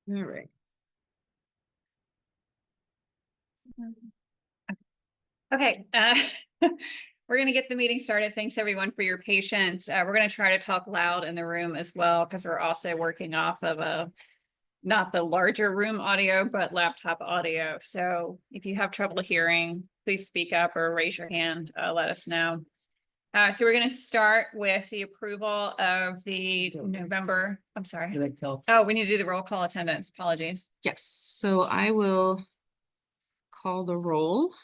All right. Okay, we're going to get the meeting started. Thanks everyone for your patience. We're going to try to talk loud in the room as well, because we're also working off of not the larger room audio, but laptop audio. So if you have trouble hearing, please speak up or raise your hand, let us know. So we're going to start with the approval of the November, I'm sorry. Oh, we need to do the roll call attendance. Apologies. Yes, so I will call the roll.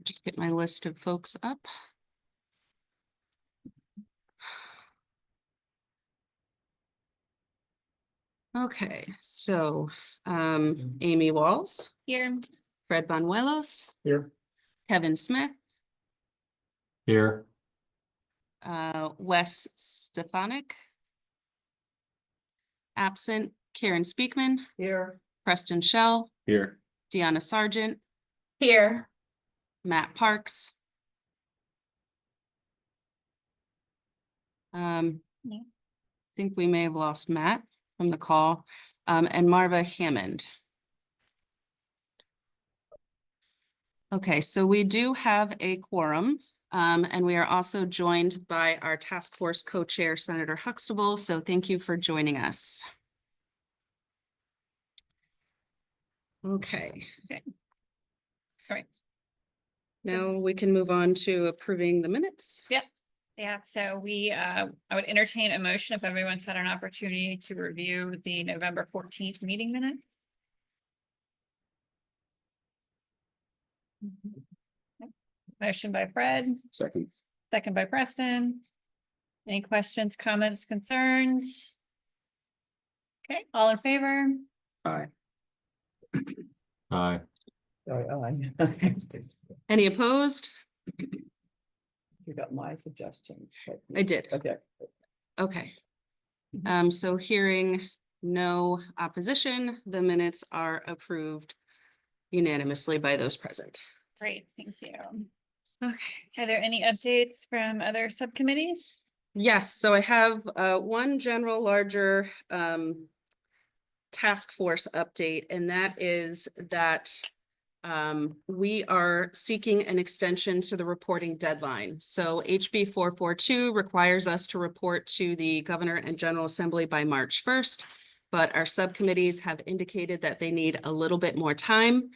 Just get my list of folks up. Okay, so Amy Walls. Here. Fred Banuelos. Here. Kevin Smith. Here. Wes Stefanik. Absent. Karen Speakman. Here. Preston Shell. Here. Deanna Sargent. Here. Matt Parks. I think we may have lost Matt from the call, and Marva Hammond. Okay, so we do have a quorum, and we are also joined by our task force co-chair, Senator Huxtable. So thank you for joining us. Okay. Okay. All right. Now we can move on to approving the minutes. Yep. Yeah, so I would entertain a motion if everyone's had an opportunity to review the November 14th meeting minutes. Motion by Fred. Second. Second by Preston. Any questions, comments, concerns? Okay, all in favor? Aye. Aye. Any opposed? You got my suggestions. I did. Okay. Okay. So hearing no opposition, the minutes are approved unanimously by those present. Great, thank you. Okay. Are there any updates from other subcommittees? Yes, so I have one general larger task force update, and that is that we are seeking an extension to the reporting deadline. So HB 442 requires us to report to the Governor and General Assembly by March 1st, but our subcommittees have indicated that they need a little bit more time.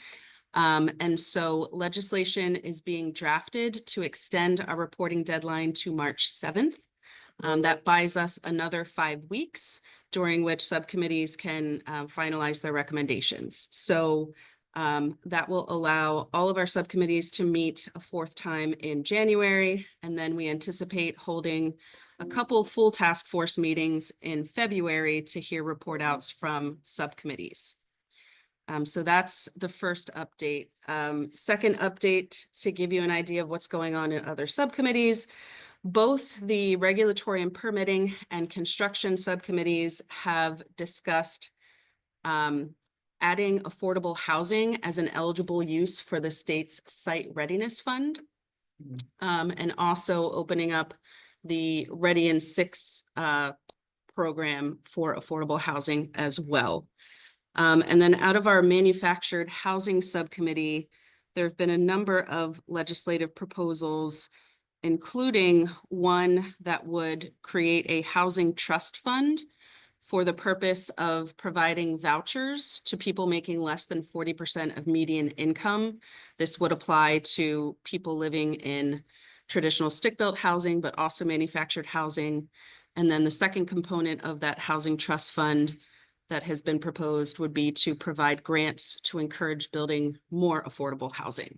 And so legislation is being drafted to extend our reporting deadline to March 7th. That buys us another 5 weeks, during which subcommittees can finalize their recommendations. So that will allow all of our subcommittees to meet a 4th time in January. And then we anticipate holding a couple full task force meetings in February to hear report outs from subcommittees. So that's the first update. Second update, to give you an idea of what's going on in other subcommittees. Both the regulatory and permitting and construction subcommittees have discussed adding affordable housing as an eligible use for the state's site readiness fund, and also opening up the Ready in 6 program for affordable housing as well. And then out of our manufactured housing subcommittee, there have been a number of legislative proposals, including one that would create a housing trust fund for the purpose of providing vouchers to people making less than 40% of median income. This would apply to people living in traditional stick-built housing, but also manufactured housing. And then the second component of that housing trust fund that has been proposed would be to provide grants to encourage building more affordable housing.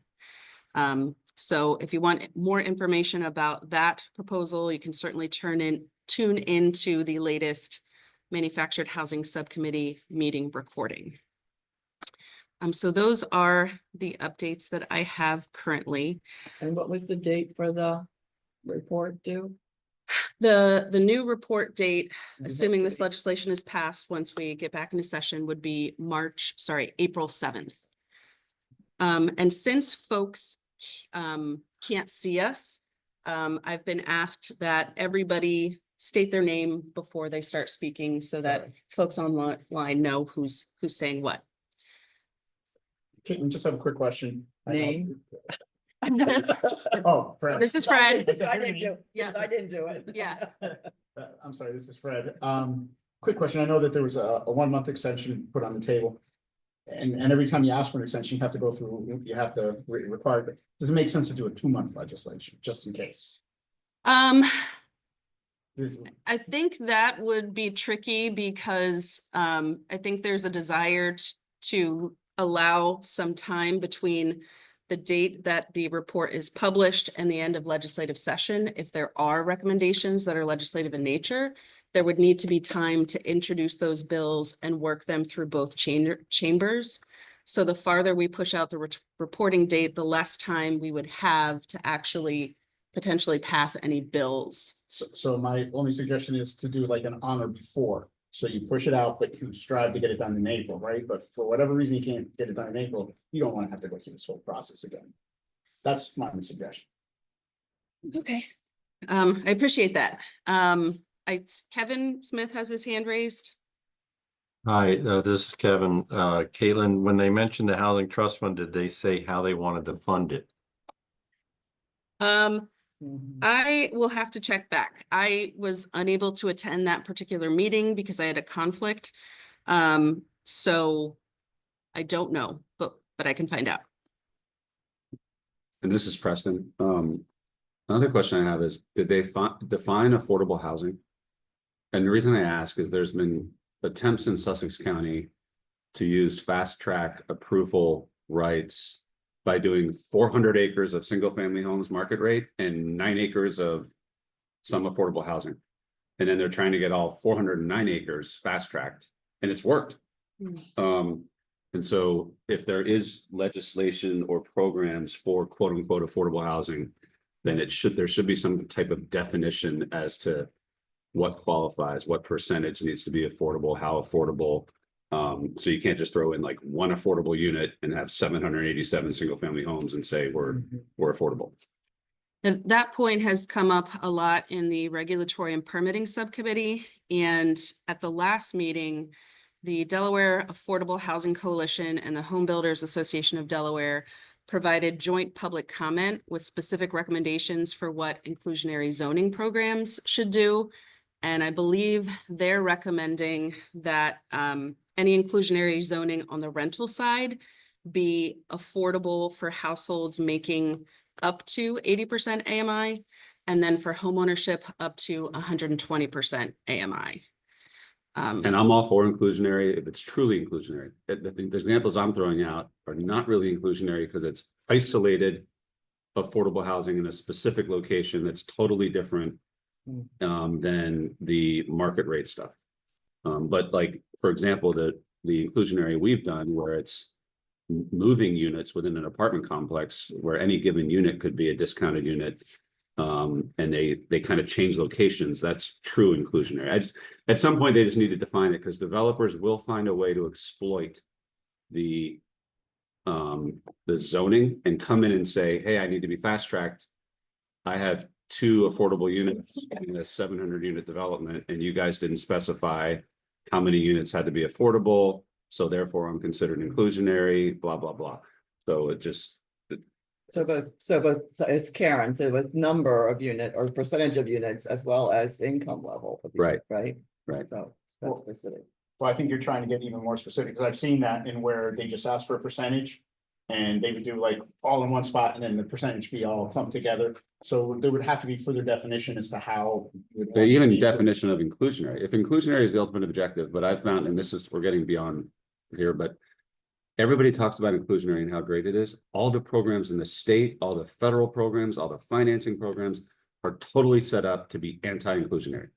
So if you want more information about that proposal, you can certainly tune into the latest Manufactured Housing Subcommittee meeting recording. So those are the updates that I have currently. And what was the date for the report due? The new report date, assuming this legislation is passed once we get back into session, would be April 7th. And since folks can't see us, I've been asked that everybody state their name before they start speaking so that folks online know who's saying what. Caitlin, just have a quick question. I know- Name? Oh, Fred. This is Fred. I didn't do, Yeah. I didn't do it. Yeah. I'm sorry, this is Fred. Quick question. I know that there was a 1 month extension put on the table. And every time you ask for an extension, you have to go through, you have to require, but does it make sense to do a 2 month legislation, just in case? This- I think that would be tricky because I think there's a desire to allow some time between the date that the report is published and the end of legislative session. If there are recommendations that are legislative in nature, there would need to be time to introduce those bills and work them through both chambers. So the farther we push out the reporting date, the less time we would have to actually potentially pass any bills. So my only suggestion is to do like an on or before. So you push it out, but you strive to get it done in April, right? But for whatever reason, you can't get it done in April, you don't want to have to go through this whole process again. That's my suggestion. Okay. I appreciate that. Kevin Smith has his hand raised. Hi, this is Kevin. Caitlin, when they mentioned the Housing Trust Fund, did they say how they wanted to fund it? Mhm. I will have to check back. I was unable to attend that particular meeting because I had a conflict. So I don't know, but I can find out. And this is Preston. Another question I have is, did they define affordable housing? And the reason I ask is there's been attempts in Sussex County to use fast track approval rights by doing 400 acres of single family homes market rate and 9 acres of some affordable housing. And then they're trying to get all 409 acres fast tracked, and it's worked. And so if there is legislation or programs for quote unquote affordable housing, then there should be some type of definition as to what qualifies, what percentage needs to be affordable, how affordable. So you can't just throw in like one affordable unit and have 787 single family homes and say we're affordable. And that point has come up a lot in the Regulatory and Permitting Subcommittee. And at the last meeting, the Delaware Affordable Housing Coalition and the Home Builders Association of Delaware provided joint public comment with specific recommendations for what inclusionary zoning programs should do. And I believe they're recommending that any inclusionary zoning on the rental side be affordable for households making up to 80% AMI, and then for homeownership up to 120% AMI. And I'm all for inclusionary if it's truly inclusionary. The examples I'm throwing out are not really inclusionary because it's isolated affordable housing in a specific location that's totally different than the market rate stuff. But like, for example, the inclusionary we've done where it's moving units within an apartment complex where any given unit could be a discounted unit. And they kind of change locations. That's true inclusionary. At some point, they just need to define it because developers will find a way to exploit the zoning and come in and say, hey, I need to be fast tracked. I have 2 affordable units in a 700 unit development, and you guys didn't specify how many units had to be affordable. So therefore, I'm considered inclusionary, blah, blah, blah. So it just. So it's Karen, so with number of unit or percentage of units as well as income level. Right. Right. Right. So that's specific. Well, I think you're trying to get even more specific, because I've seen that in where they just ask for a percentage. And they would do like all in one spot and then the percentage fee all clumped together. So there would have to be further definition as to how. Even definition of inclusionary. If inclusionary is the ultimate objective, but I've found, and we're getting beyond here, but everybody talks about inclusionary and how great it is. All the programs in the state, all the federal programs, all the financing programs are totally set up to be anti-inclusionary.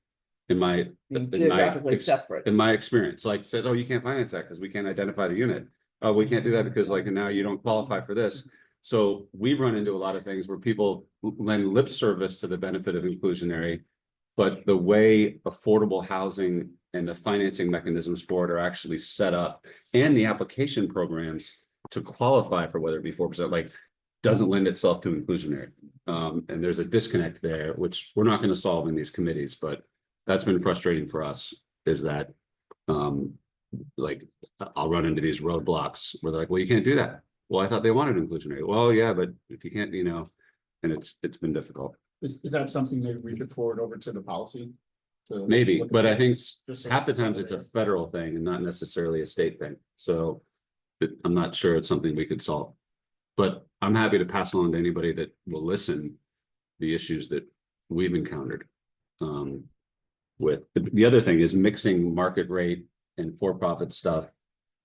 Geographically separate. In my experience, like says, oh, you can't finance that because we can't identify the unit. Oh, we can't do that because like now you don't qualify for this. So we've run into a lot of things where people lend lip service to the benefit of inclusionary, but the way affordable housing and the financing mechanisms for it are actually set up, and the application programs to qualify for whether it be 4%, like doesn't lend itself to inclusionary. And there's a disconnect there, which we're not going to solve in these committees, but that's been frustrating for us, is that, like, I'll run into these roadblocks where they're like, well, you can't do that. Well, I thought they wanted inclusionary. Well, yeah, but if you can't, and it's been difficult. Is that something maybe we could forward over to the policy? To Maybe, look at but I that? think Just so half the times it's a there. federal thing and not necessarily a state thing. So I'm not sure it's something we could solve. But I'm happy to pass along to anybody that will listen the issues that we've encountered. With the other thing is mixing market rate and for-profit stuff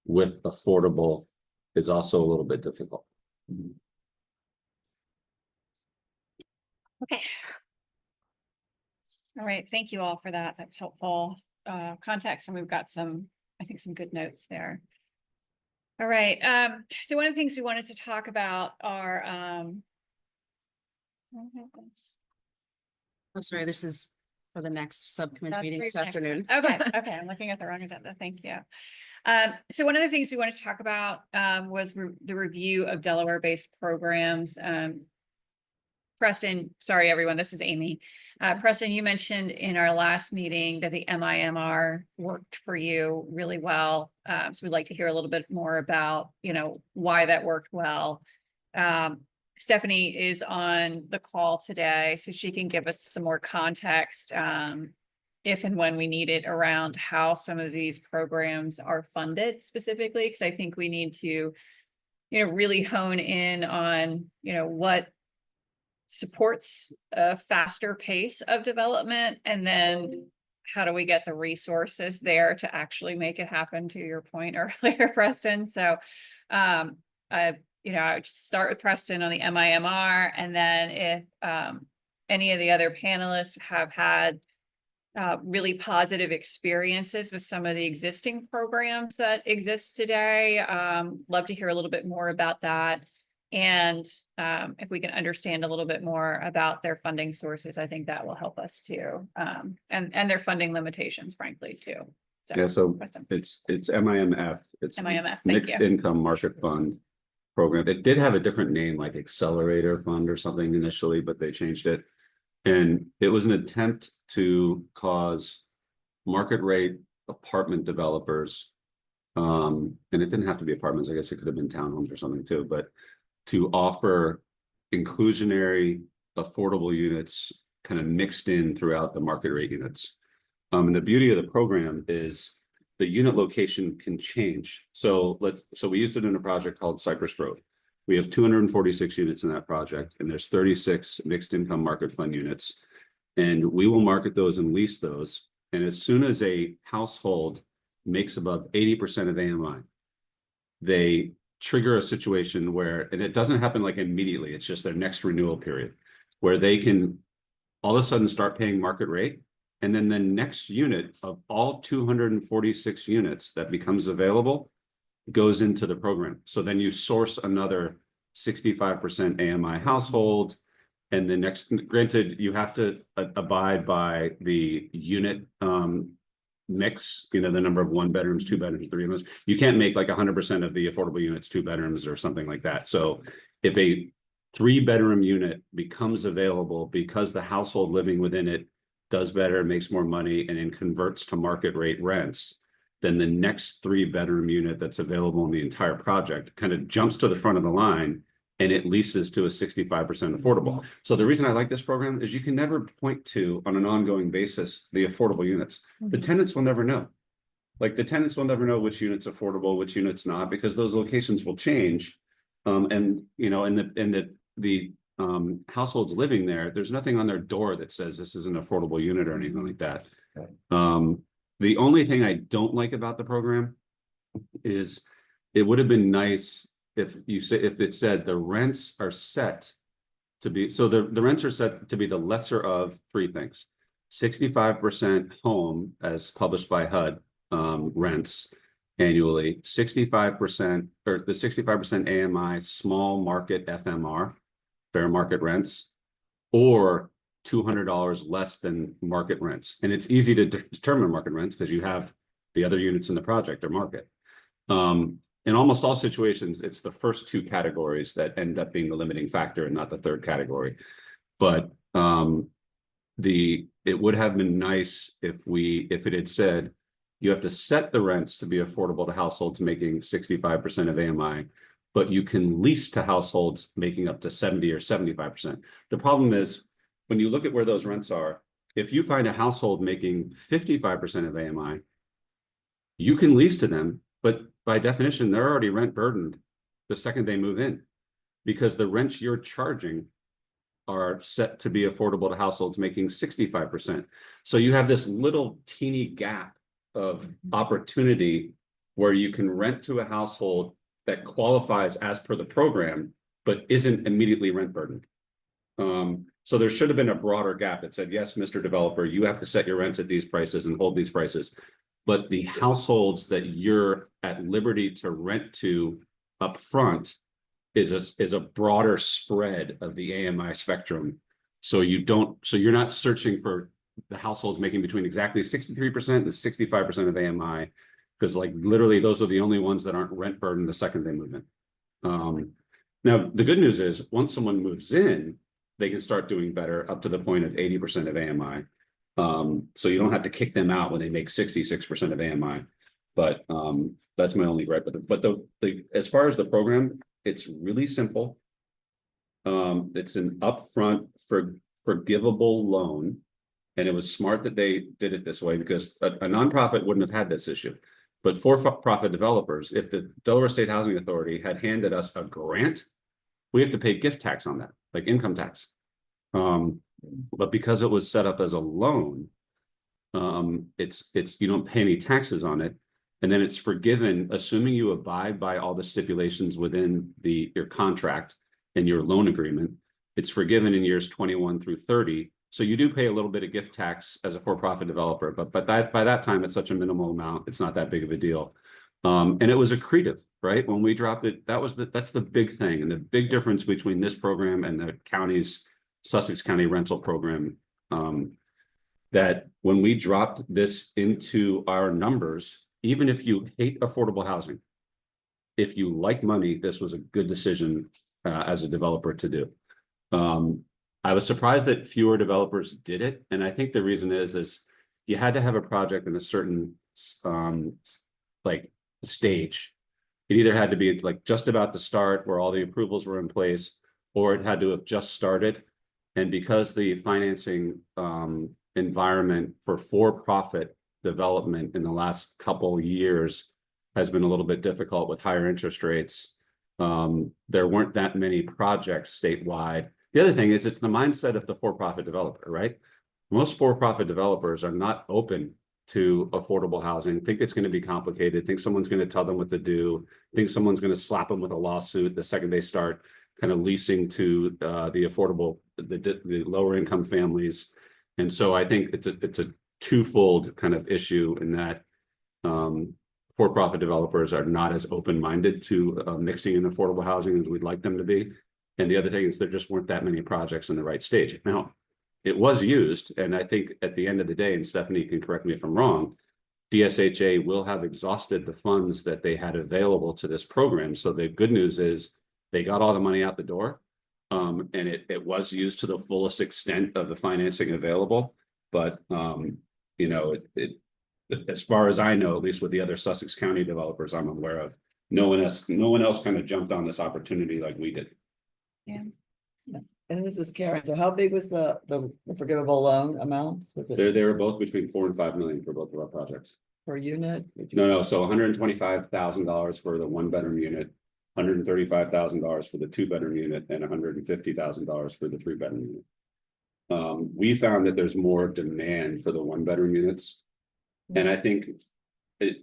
with affordable is also a little bit difficult. Okay. All right, thank you all for that. That's helpful context, and we've got some, I think, some good notes there. All right, so one of the things we wanted to talk about are Oh, sorry, this is for the next subcommittee That's meeting for this your next afternoon. one. Okay, I'm looking at the wrong agenda. Thank you. So one of the things we wanted to talk about was the review of Delaware-based programs. Preston, sorry, everyone, this is Amy. Preston, you mentioned in our last meeting that the MIMR worked for you really well. So we'd like to hear a little bit more about, why that worked well. Stephanie is on the call today, so she can give us some more context if and when we need it around how some of these programs are funded specifically, because I think we need to, really hone in on, what supports a faster pace of development, and then how do we get the resources there to actually make it happen, to your point earlier, Preston. So I would start with Preston on the MIMR, and then if any of the other panelists have had really positive experiences with some of the existing programs that exist today, love to hear a little bit more about that. And if we can understand a little bit more about their funding sources, I think that will help us too. And their funding limitations, frankly, too. Yeah, so Preston. it's MIMF. It's MIMF, thank Mixed you. Income Market Fund program. It did have a different name, like Accelerator Fund or something initially, but they changed it. And it was an attempt to cause market rate apartment developers, and it didn't have to be apartments, I guess it could have been townhomes or something too, but to offer inclusionary affordable units kind of mixed in throughout the market rate units. And the beauty of the program is the unit location can change. So we used it in a project called Cypress Grove. We have 246 units in that project, and there's 36 mixed income market fund units. And we will market those and lease those. And as soon as a household makes above 80% of AMI, they trigger a situation where, and it doesn't happen like immediately, it's just their next renewal period, where they can all of a sudden start paying market rate. And then the next unit of all 246 units that becomes available goes into the program. So then you source another 65% AMI household. And the next, granted, you have to abide by the unit mix, the number of 1 bedrooms, 2 bedrooms, 3 bedrooms. You can't make like 100% of the affordable units 2 bedrooms or something like that. So if a 3-bedroom unit becomes available because the household living within it does better, makes more money, and then converts to market rate rents, then the next 3-bedroom unit that's available in the entire project kind of jumps to the front of the line, and it leases to a 65% affordable. So the reason I like this program is you can never point to, on an ongoing basis, the affordable units. The tenants will never know. Like the tenants will never know which unit's affordable, which unit's not, because those locations will change. And the households living there, there's nothing on their door that says this is an affordable unit or anything like that. The only thing I don't like about the program is it would have been nice if it said the rents are set to be, so the rents are set to be the lesser of 3 things: 65% home as published by HUD rents annually, 65% or the 65% AMI small market FMR, fair market rents, or $200 less than market rents. And it's easy to determine market rents because you have the other units in the project or market. In almost all situations, it's the first 2 categories that end up being the limiting factor and not the third category. But the it would have been nice if it had said, you have to set the rents to be affordable to households making 65% of AMI, but you can lease to households making up to 70 or 75%. The problem is, when you look at where those rents are, if you find a household making 55% of AMI, you can lease to them, but by definition, they're already rent burdened the second they move in, because the rents you're charging are set to be affordable to households making 65%. So you have this little teeny gap of opportunity where you can rent to a household that qualifies as per the program, but isn't immediately rent burdened. So there should have been a broader gap that said, yes, Mr. Developer, you have to set your rents at these prices and hold these prices. But the households that you're at liberty to rent to up front is a broader spread of the AMI spectrum. So you're not searching for the households making between exactly 63% and 65% of AMI, because like literally those are the only ones that aren't rent burdened the second they move in. Now, the good news is once someone moves in, they can start doing better up to the point of 80% of AMI. So you don't have to kick them out when they make 66% of AMI. But that's my only gripe. But the as far as the program, it's really simple. It's an upfront forgivable loan. And it was smart that they did it this way, because a nonprofit wouldn't have had this issue. But for-profit developers, if the Delaware State Housing Authority had handed us a grant, we have to pay gift tax on that, like income tax. But because it was set up as a loan, it's you don't pay any taxes on it, and then it's forgiven, assuming you abide by all the stipulations within your contract and your loan agreement. It's forgiven in years 21 through 30. So you do pay a little bit of gift tax as a for-profit developer, but by that time it's such a minimal amount, it's not that big of a deal. And it was accretive, right? When we dropped it, that's the big thing, and the big difference between this program and the county's Sussex County rental program. That when we dropped this into our numbers, even if you hate affordable housing, if you like money, this was a good decision as a developer to do. I was surprised that fewer developers did it. And I think the reason is you had to have a project in a certain like stage. It either had to be like just about to start where all the approvals were in place, or it had to have just started. And because the financing environment for-profit development in the last couple years has been a little bit difficult with higher interest rates, there weren't that many projects statewide. The other thing is it's the mindset of the for-profit developer, right? Most for-profit developers are not open to affordable housing, think it's going to be complicated, think someone's going to tell them what to do, think someone's going to slap them with a lawsuit the second they start kind of leasing to the affordable, the lower income families. And so I think it's a twofold kind of issue in that for-profit developers are not as open-minded to mixing in affordable housing as we'd like them to be. And the other thing is there just weren't that many projects in the right stage. Now, it was used, and I think at the end of the day, and Stephanie can correct me if I'm wrong, DSHA will have exhausted the funds that they had available to this program. So the good news is they got all the money out the door, and it was used to the fullest extent of the financing available. But you know, as far as I know, at least with the other Sussex County developers I'm aware of, no one else kind of jumped on this opportunity like we did. Yeah. And this is Karen. So how big was the forgivable loan amounts? Was it They were both between 4 and 5 million for both of our projects. per unit? No. So $125,000 for the 1-bedroom unit, $135,000 for the 2-bedroom unit, and $150,000 for the 3-bedroom unit. We found that there's more demand for the 1-bedroom units. And I think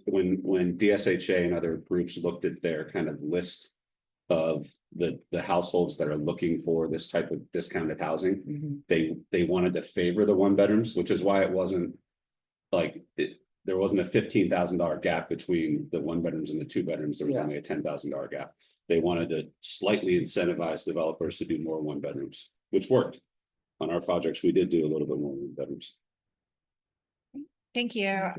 when DSHA and other groups looked at their kind of list of the households that are looking for this type of discounted housing, they wanted to favor the 1-bedrooms, which is why it wasn't like there wasn't a $15,000 gap between the 1-bedrooms and the 2-bedrooms. There was only a $10,000 gap. They wanted to slightly incentivize developers to do more 1-bedrooms, which worked. On our projects, we did do a little bit more 1-bedrooms. Thank you.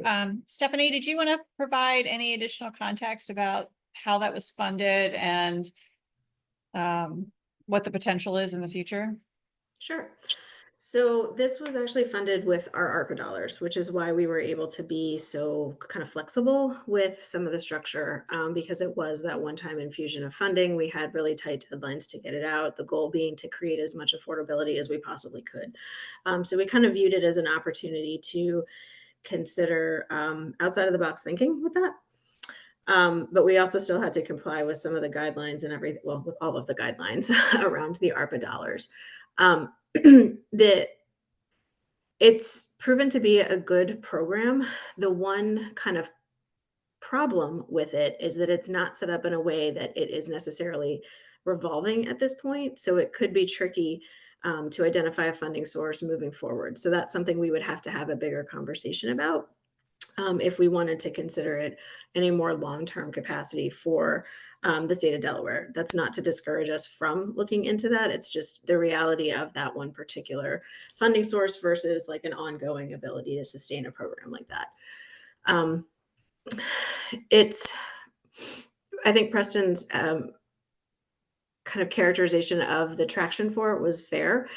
Stephanie, did you want to provide any additional context about how that was funded and what the potential is in the future? Sure. So this was actually funded with our ARPA dollars, which is why we were able to be so kind of flexible with some of the structure, because it was that one-time infusion of funding. We had really tight deadlines to get it out, the goal being to create as much affordability as we possibly could. So we kind of viewed it as an opportunity to consider outside of the box thinking with that. But we also still had to comply with some of the guidelines and everything, well, with all of the guidelines around the ARPA dollars. It's proven to be a good program. The one kind of problem with it is that it's not set up in a way that it is necessarily revolving at this point. So it could be tricky to identify a funding source moving forward. So that's something we would have to have a bigger conversation about if we wanted to consider it in a more long-term capacity for the state of Delaware. That's not to discourage us from looking into that. It's just the reality of that one particular funding source versus like an ongoing ability to sustain a program like that. I think Preston's kind of characterization of the traction for it was fair,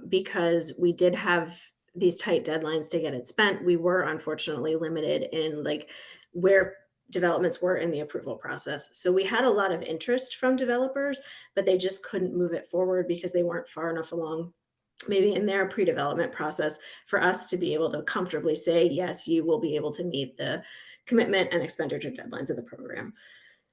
because we did have these tight deadlines to get it spent. We were unfortunately limited in like where developments were in the approval process. So we had a lot of interest from developers, but they just couldn't move it forward because they weren't far enough along maybe in their pre-development process for us to be able to comfortably say, yes, you will be able to meet the commitment and expenditure deadlines of the program.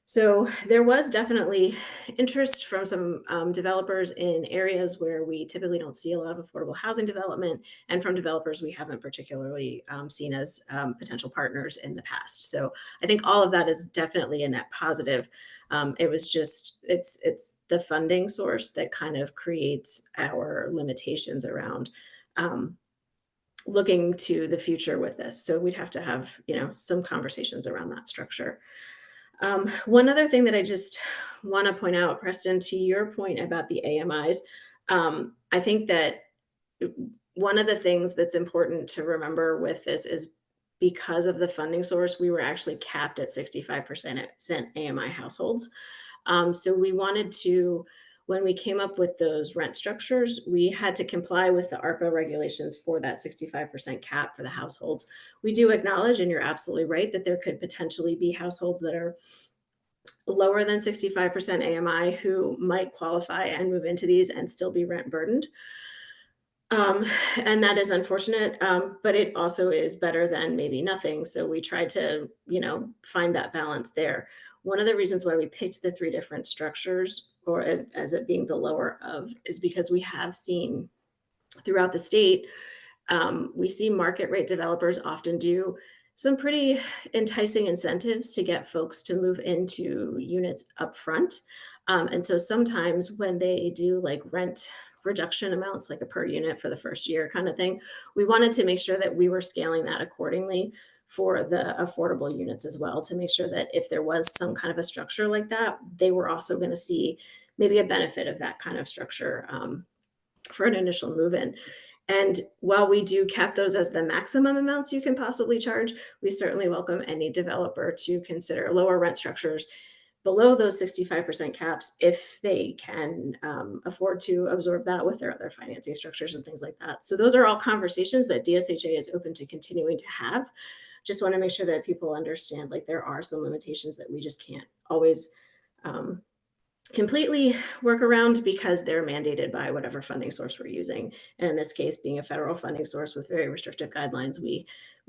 So there was definitely interest from some developers in areas where we typically don't see a lot of affordable housing development, and from developers we haven't particularly seen as potential partners in the past. So I think all of that is definitely a net positive. It was just, it's the funding source that kind of creates our limitations around looking to the future with this. So we'd have to have, some conversations around that structure. One other thing that I just want to point out, Preston, to your point about the AMIs, I think that one of the things that's important to remember with this is because of the funding source, we were actually capped at 65% AMI households. So we wanted to, when we came up with those rent structures, we had to comply with the ARPA regulations for that 65% cap for the households. We do acknowledge, and you're absolutely right, that there could potentially be households that are lower than 65% AMI who might qualify and move into these and still be rent burdened. And that is unfortunate, but it also is better than maybe nothing. So we tried to, find that balance there. One of the reasons why we picked the 3 different structures, or as it being the lower of, is because we have seen throughout the state, we see market rate developers often do some pretty enticing incentives to get folks to move into units upfront. And so sometimes when they do like rent reduction amounts, like a per unit for the first year kind of thing, we wanted to make sure that we were scaling that accordingly for the affordable units as well, to make sure that if there was some kind of a structure like that, they were also going to see maybe a benefit of that kind of structure for an initial move-in. And while we do cap those as the maximum amounts you can possibly charge, we certainly welcome any developer to consider lower rent structures below those 65% caps if they can afford to absorb that with their other financing structures and things like that. So those are all conversations that DSHA is open to continuing to have. Just want to make sure that people understand, like, there are some limitations that we just can't always completely work around because they're mandated by whatever funding source we're using. And in this case, being a federal funding source with very restrictive guidelines, we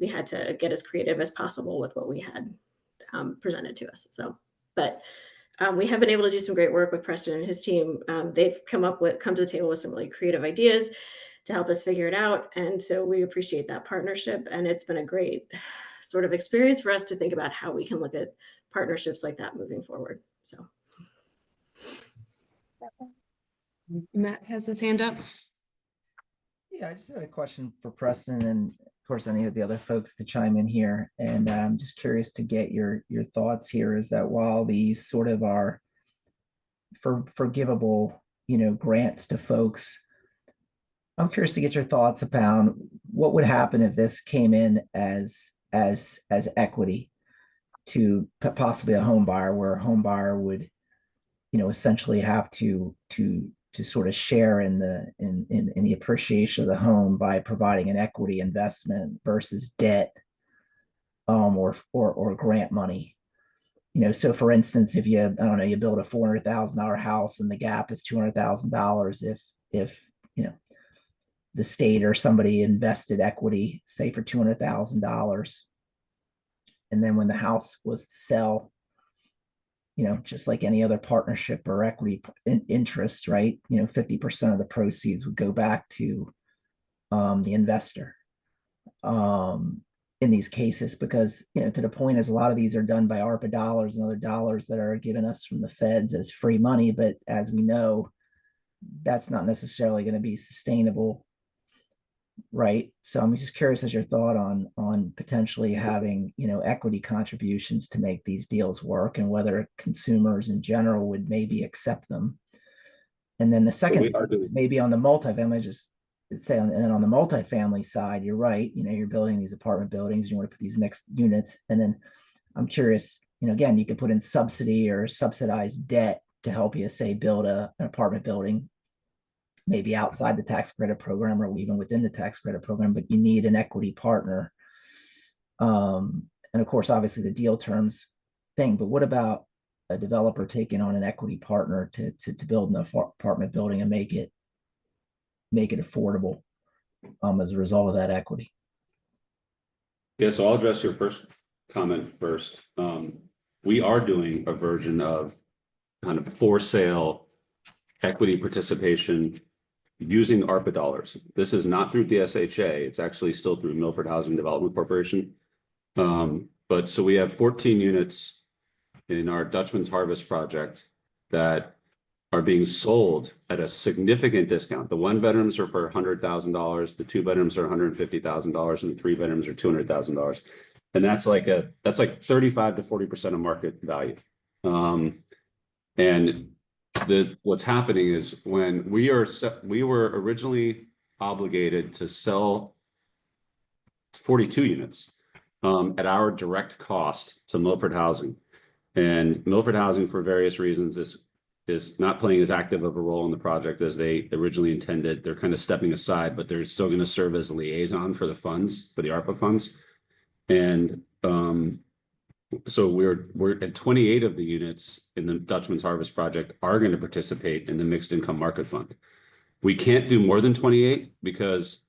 had to get as creative as possible with what we had presented to us. So, but we have been able to do some great work with Preston and his team. They've come to the table with some really creative ideas to help us figure it out. And so we appreciate that partnership. And it's been a great sort of experience for us to think about how we can look at partnerships like that moving forward. So. Matt has his hand up. Yeah, I just had a question for Preston and of course any of the other folks to chime in here. And I'm just curious to get your thoughts here, is that while these sort of are forgivable, grants to folks, I'm curious to get your thoughts about what would happen if this came in as equity to possibly a home buyer, where a home buyer would, essentially have to to sort of share in the appreciation of the home by providing an equity investment versus debt, or grant money. So for instance, if you, I don't know, you build a $400,000 house and the gap is $200,000, if the state or somebody invested equity, say for $200,000, and then when the house was to sell, just like any other partnership or equity interest, right? 50% of the proceeds would go back to the investor. In these cases, because to the point is, a lot of these are done by ARPA dollars and other dollars that are given us from the feds as free money, but as we know, that's not necessarily going to be sustainable, right? So I'm just curious as your thought on potentially having equity contributions to make these deals work, and whether consumers in general would maybe accept them. And then the second, maybe on the multifamily, just say and then on the multifamily side, you're right, you're building these apartment buildings, you want to put these mixed units, and then I'm curious, again, you could put in subsidy or subsidized debt to help you, say, build an apartment building, maybe outside the tax credit program or even within the tax credit program, but you need an equity partner. And of course, obviously the deal terms thing, but what about a developer taking on an equity partner to build an apartment building and make it affordable as a result of that equity? Yeah, so I'll address your first comment first. We are doing a version of kind of for sale equity participation using ARPA dollars. This is not through DSHA. It's actually still through Milford Housing Development Corporation. But so we have 14 units in our Dutchman's Harvest project that are being sold at a significant discount. The 1 bedrooms are for $100,000, the 2 bedrooms are $150,000, and the 3 bedrooms are $200,000. And that's like 35 to 40% of market value. And what's happening is, when we were originally obligated to sell 42 units at our direct cost to Milford Housing, and Milford Housing, for various reasons, is not playing as active of a role in the project as they originally intended. They're kind of stepping aside, but they're still going to serve as a liaison for the funds, for the ARPA funds. And so we're at 28 of the units in the Dutchman's Harvest project are going to participate in the mixed income market fund. We can't do more than 28 because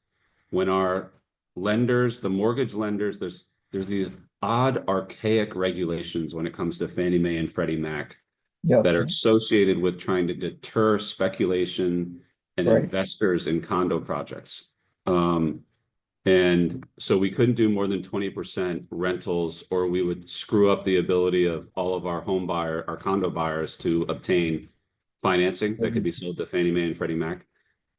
when our lenders, the mortgage lenders, there's these odd archaic regulations when it comes to Fannie Mae and Freddie Mac that are associated with trying to deter speculation and investors in condo projects. And so we couldn't do more than 20% rentals, or we would screw up the ability of all of our our condo buyers to obtain financing that could be sold to Fannie Mae and Freddie Mac.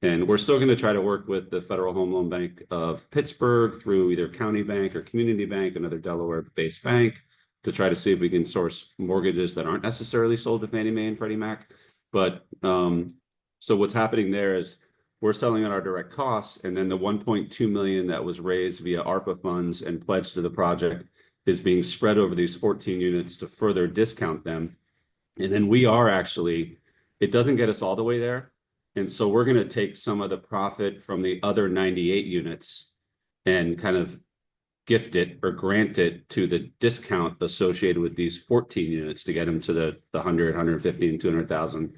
And we're still going to try to work with the Federal Home Loan Bank of Pittsburgh through either County Bank or Community Bank, another Delaware-based bank, to try to see if we can source mortgages that aren't necessarily sold to Fannie Mae and Freddie Mac. But so what's happening there is we're selling at our direct costs, and then the 1.2 million that was raised via ARPA funds and pledged to the project is being spread over these 14 units to further discount them. And then we are actually, it doesn't get us all the way there. And so we're going to take some of the profit from the other 98 units and kind of gift it or grant it to the discount associated with these 14 units to get them to the 100, 150, and 200,000.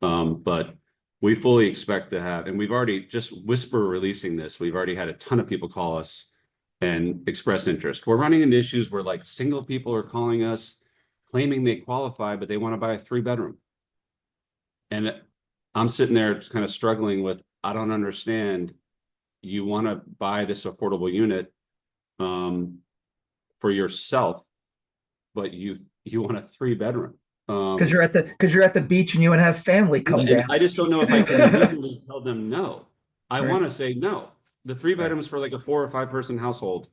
But we fully expect to have, and we've already just whisper releasing this, we've already had a ton of people call us and express interest. We're running into issues where like single people are calling us claiming they qualify, but they want to buy a 3-bedroom. And I'm sitting there kind of struggling with, I don't understand. You want to buy this affordable unit for yourself, but you want a 3-bedroom. Because you're at the beach and you want to have family come down. I just don't know if I can legally tell them no. I want to say no. The 3-bedrooms for like a 4 or 5 person household,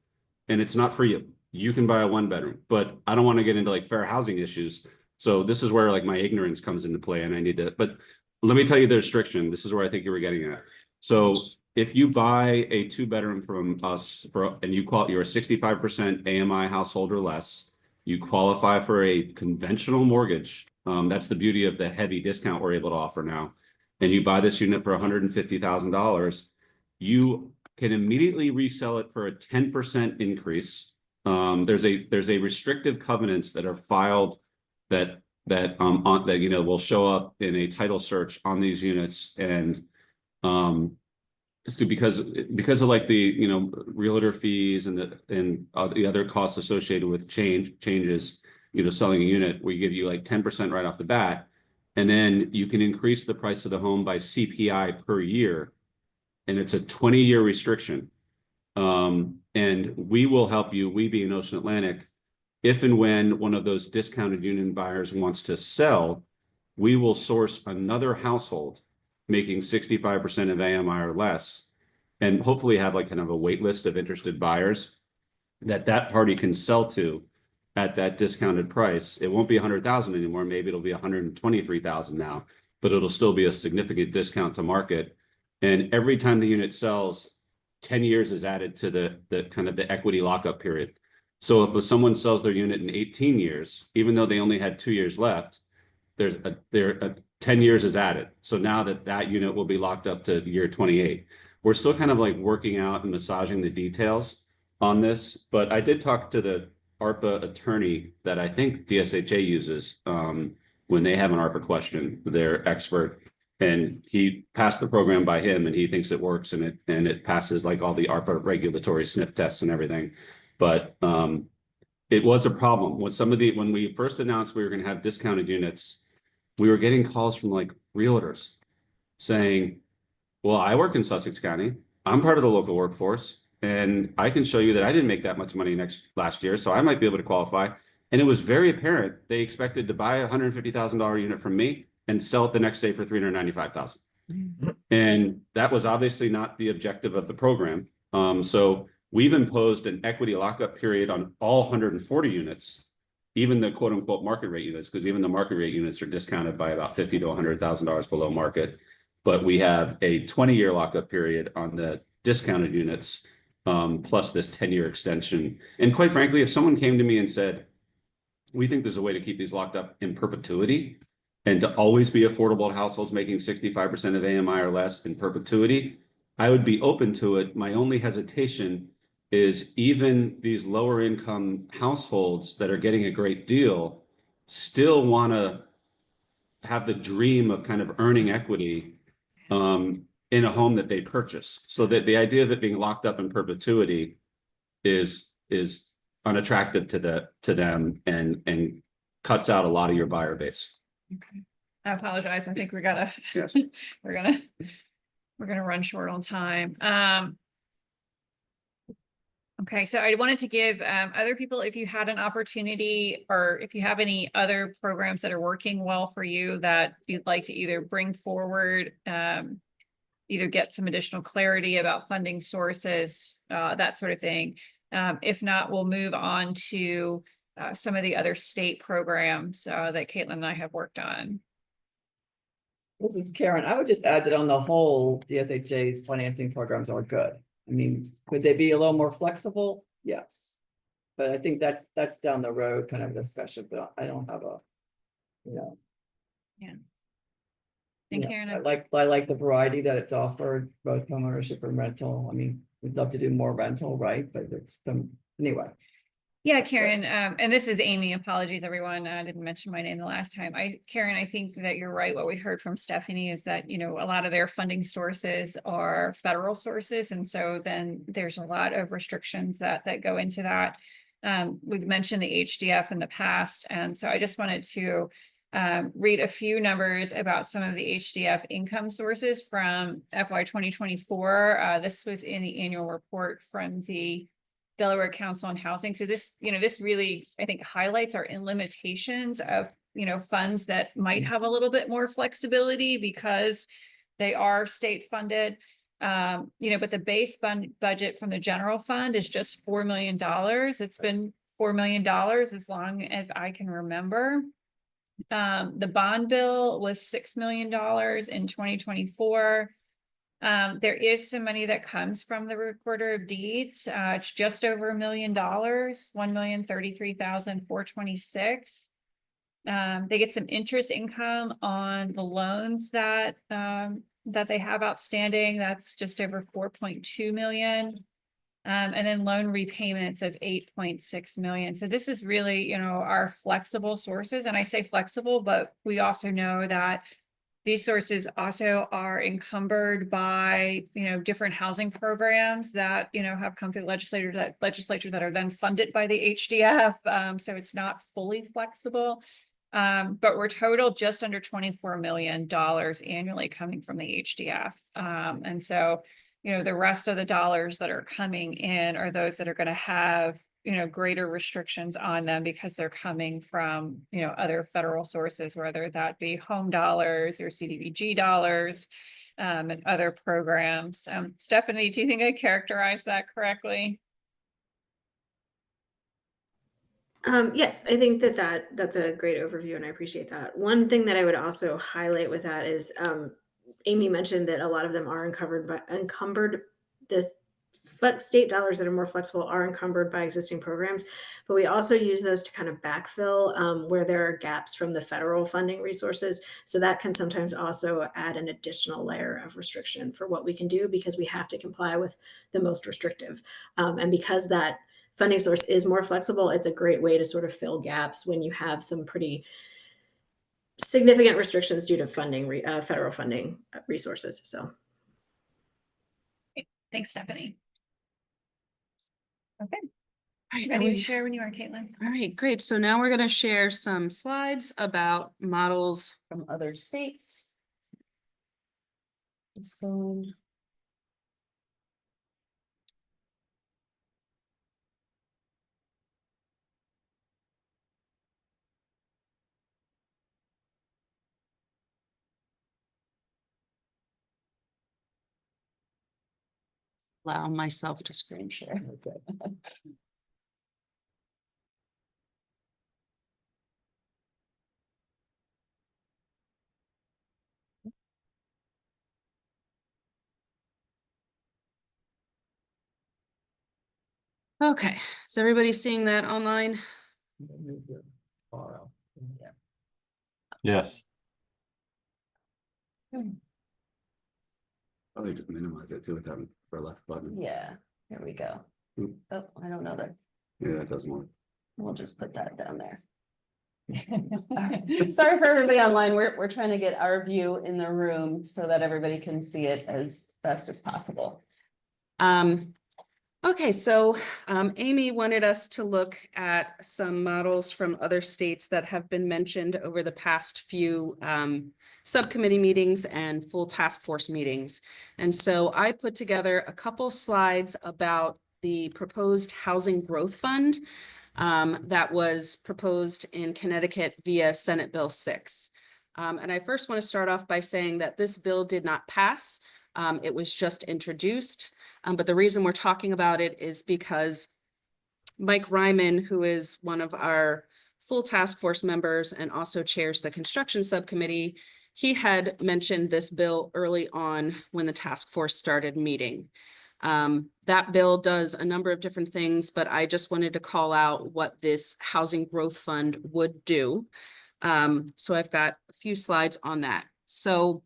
and it's not for you. You can buy a 1-bedroom, but I don't want to get into like fair housing issues. So this is where like my ignorance comes into play, and I need to. But let me tell you the restriction. This is where I think you were getting at. So if you buy a 2-bedroom from us and you're a 65% AMI household or less, you qualify for a conventional mortgage. That's the beauty of the heavy discount we're able to offer now. and you buy this unit for $150,000, you can immediately resell it for a 10% increase. There's a restrictive covenants that are filed that will show up in a title search on these units, and so because of like the realtor fees and the other costs associated with changes, selling a unit, we give you like 10% right off the bat, and then you can increase the price of the home by CPI per year, and it's a 20-year restriction. And we will help you, we being Ocean Atlantic, if and when one of those discounted unit buyers wants to sell, we will source another household making 65% of AMI or less, and hopefully have like kind of a wait list of interested buyers that party can sell to at that discounted price. It won't be 100,000 anymore. Maybe it'll be 123,000 now, but it'll still be a significant discount to market. And every time the unit sells, 10 years is added to the kind of the equity lockup period. So if someone sells their unit in 18 years, even though they only had 2 years left, there's 10 years is added. So now that unit will be locked up to year 28. We're still kind of like working out and massaging the details on this, but I did talk to the ARPA attorney that I think DSHA uses when they have an ARPA question, their expert, and he passed the program by him, and he thinks it works, and it passes like all the ARPA regulatory sniff tests and everything. But it was a problem when we first announced we were going to have discounted units, we were getting calls from like realtors saying, well, I work in Sussex County, I'm part of the local workforce, and I can show you that I didn't make that much money last year, so I might be able to qualify. And it was very apparent they expected to buy a $150,000 unit from me and sell it the next day for $395,000. And that was obviously not the objective of the program. So we've imposed an equity lockup period on all 140 units, even the quote unquote market rate units, because even the market rate units are discounted by about $50,000 to $100,000 below market. But we have a 20-year lockup period on the discounted units, plus this 10-year extension. And quite frankly, if someone came to me and said, we think there's a way to keep these locked up in perpetuity and to always be affordable to households making 65% of AMI or less in perpetuity, I would be open to it. My only hesitation is even these lower income households that are getting a great deal still want to have the dream of kind of earning equity in a home that they purchase. So that the idea of it being locked up in perpetuity is unattractive to them and cuts out a lot of your buyer base. Okay. I apologize. I think we gotta, Yes. we're gonna run short on time. Okay, so I wanted to give other people, if you had an opportunity or if you have any other programs that are working well for you that you'd like to either bring forward, either get some additional clarity about funding sources, that sort of thing. If not, we'll move on to some of the other state programs that Caitlin and I have worked on. This is Karen. I would just add that on the whole, DSHA's financing programs are good. I mean, could they be a little more flexible? Yes. But I think that's down the road kind of discussion, but I don't have a, And Karen, I like the variety that it's offered, both homeownership and rental. I mean, we'd love to do more rental, right? But it's anyway. yeah, Karen, and this is Amy. Apologies, everyone. I didn't mention my name the last time. Karen, I think that you're right. What we heard from Stephanie is that, a lot of their funding sources are federal sources. And so then there's a lot of restrictions that go into that. We've mentioned the HDF in the past. And so I just wanted to read a few numbers about some of the HDF income sources from FY 2024. This was in the annual report from the Delaware Council on Housing. So this, this really, I think, highlights our limitations of, funds that might have a little bit more flexibility because they are state funded. But the base budget from the general fund is just $4 million. It's been $4 million as long as I can remember. The bond bill was $6 million in 2024. There is some money that comes from the recorder of deeds. It's just over $1 million, $1,033,426. They get some interest income on the loans that they have outstanding. That's just over 4.2 million. And then loan repayments of 8.6 million. So this is really, you know, our flexible sources. And I say flexible, but we also know that these sources also are encumbered by, you know, different housing programs that, you know, have come through the legislature that are then funded by the HDF. So it's not fully flexible. But we're total just under $24 million annually coming from the HDF. And so, you know, the rest of the dollars that are coming in are those that are going to have, you know, greater restrictions on them because they're coming from, you know, other federal sources, whether that be home dollars or CDBG dollars, and other programs. Stephanie, do you think I characterized that correctly? Yes, I think that's a great overview and I appreciate that. One thing that I would also highlight with that is, Amy mentioned that a lot of them are encumbered. The state dollars that are more flexible are encumbered by existing programs, but we also use those to kind of backfill where there are gaps from the federal funding resources. So that can sometimes also add an additional layer of restriction for what we can do because we have to comply with the most restrictive. And because that funding source is more flexible, it's a great way to sort of fill gaps when you have some pretty significant restrictions due to funding, federal funding resources. So. Thanks, Stephanie. Okay. All right, Ready to share when you are, Caitlin? All right, great. So now we're going to share some slides about models from other states. Let's go. Allow myself to screen share. Okay. Okay, is everybody seeing that online? Yes. Probably just minimize it too with that for left button. Yeah, here we go. Hmm. Oh, I don't know that. Yeah, that doesn't work. We'll just put that down there. Sorry for everybody online. We're trying to get our view in the room so that everybody can see it as best as possible. Okay, so Amy wanted us to look at some models from other states that have been mentioned over the past few subcommittee meetings and full task force meetings. And so I put together a couple slides about the proposed housing growth fund that was proposed in Connecticut via Senate Bill 6. And I first want to start off by saying that this bill did not pass. It was just introduced. But the reason we're talking about it is because Mike Ryman, who is one of our full task force members and also chairs the construction subcommittee, he had mentioned this bill early on when the task force started meeting. That bill does a number of different things, but I just wanted to call out what this housing growth fund would do. So I've got a few slides on that. So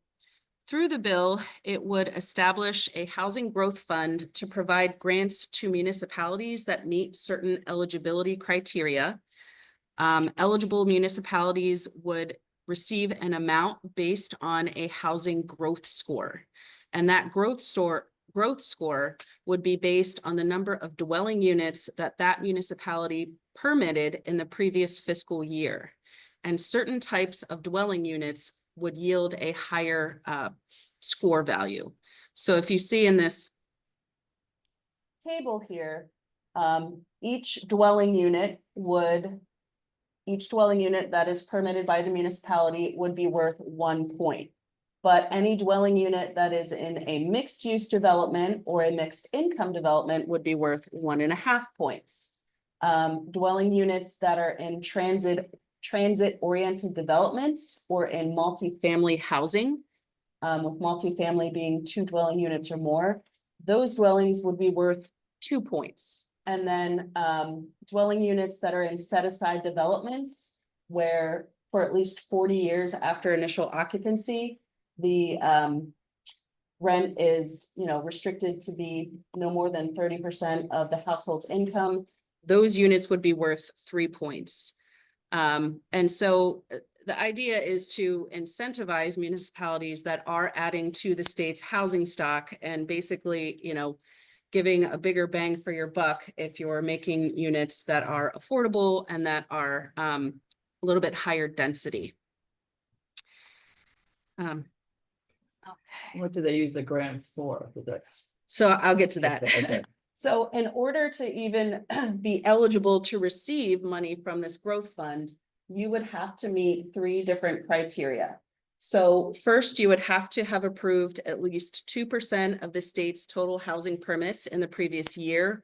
through the bill, it would establish a housing growth fund to provide grants to municipalities that meet certain eligibility criteria. Eligible municipalities would receive an amount based on a housing growth score. And that growth score would be based on the number of dwelling units that municipality permitted in the previous fiscal year. And certain types of dwelling units would yield a higher score value. So if you see in this table here, each dwelling unit that is permitted by the municipality would be worth 1 point. But any dwelling unit that is in a mixed use development or a mixed income development would be worth 1.5 points. Dwelling units that are in transit-oriented developments or in multifamily housing, with multifamily being 2 dwelling units or more, those dwellings would be worth 2 points. And then dwelling units that are in set-aside developments where for at least 40 years after initial occupancy. The rent is, restricted to be no more than 30% of the household's income. Those units would be worth 3 points. And so the idea is to incentivize municipalities that are adding to the state's housing stock and basically, giving a bigger bang for your buck if you're making units that are affordable and that are a little bit higher density. Okay. What do they use the grants for? So I'll get to that. Okay. So in order to even be eligible to receive money from this growth fund, you would have to meet 3 different criteria. So first, you would have to have approved at least 2% of the state's total housing permits in the previous year,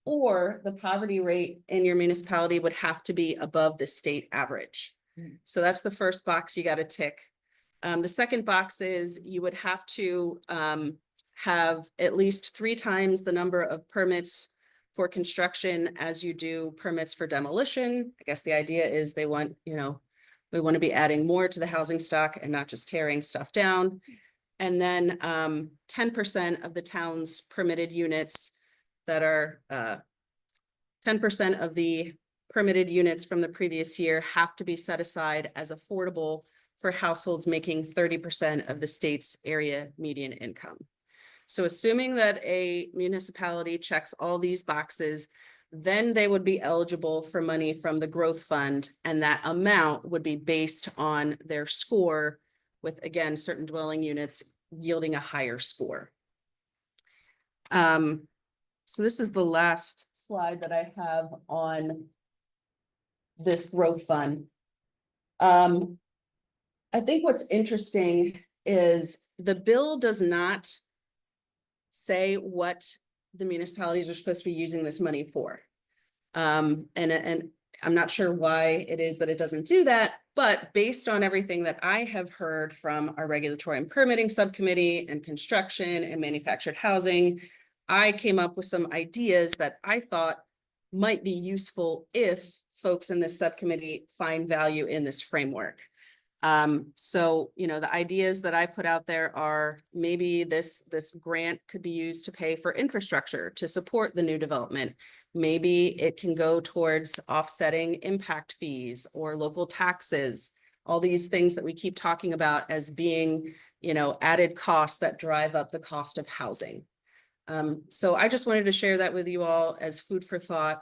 or the poverty rate in your municipality would have to be above the state average. So that's the first box you got to tick. The second box is you would have to have at least 3 times the number of permits for construction as you do permits for demolition. I guess the idea is they want, we want to be adding more to the housing stock and not just tearing stuff down. And then 10% of the town's permitted units that are 10% of the permitted units from the previous year have to be set aside as affordable for households making 30% of the state's area median income. So assuming that a municipality checks all these boxes, then they would be eligible for money from the growth fund, and that amount would be based on their score, with, again, certain dwelling units yielding a higher score. So this is the last slide that I have on this growth fund. I think what's interesting is the bill does not say what the municipalities are supposed to be using this money for. And I'm not sure why it is that it doesn't do that, but based on everything that I have heard from our regulatory and permitting subcommittee and construction and manufactured housing, I came up with some ideas that I thought might be useful if folks in this subcommittee find value in this framework. So, the ideas that I put out there are maybe this grant could be used to pay for infrastructure to support the new development. Maybe it can go towards offsetting impact fees or local taxes, all these things that we keep talking about as being, added costs that drive up the cost of housing. So I just wanted to share that with you all as food for thought.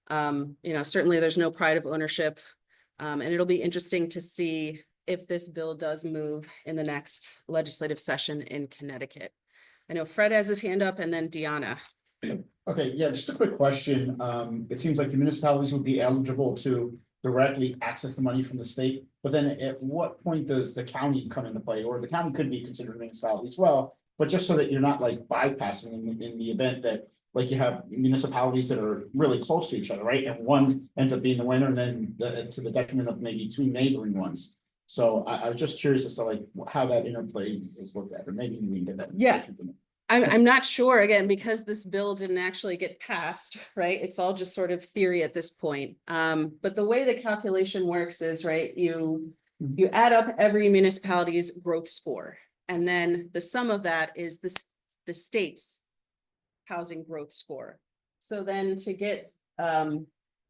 Certainly there's no pride of ownership, and it'll be interesting to see if this bill does move in the next legislative session in Connecticut. I know Fred has his hand up, and then Deanna. Okay, yeah, just a quick question. It seems like the municipalities would be eligible to directly access the money from the state, but then at what point does the county come into play? Or the county could be considered a municipality as well, but just so that you're not like bypassing in the event that like you have municipalities that are really close to each other, right? And one ends up being the winner, and then to the detriment of maybe 2 neighboring ones. So I was just curious as to like how that interplay is looked at, or maybe we can get that. Yeah. I'm not sure, again, because this bill didn't actually get passed, right? It's all just sort of theory at this point. But the way the calculation works is, right, you add up every municipality's growth score, and then the sum of that is the state's housing growth score. So then to get,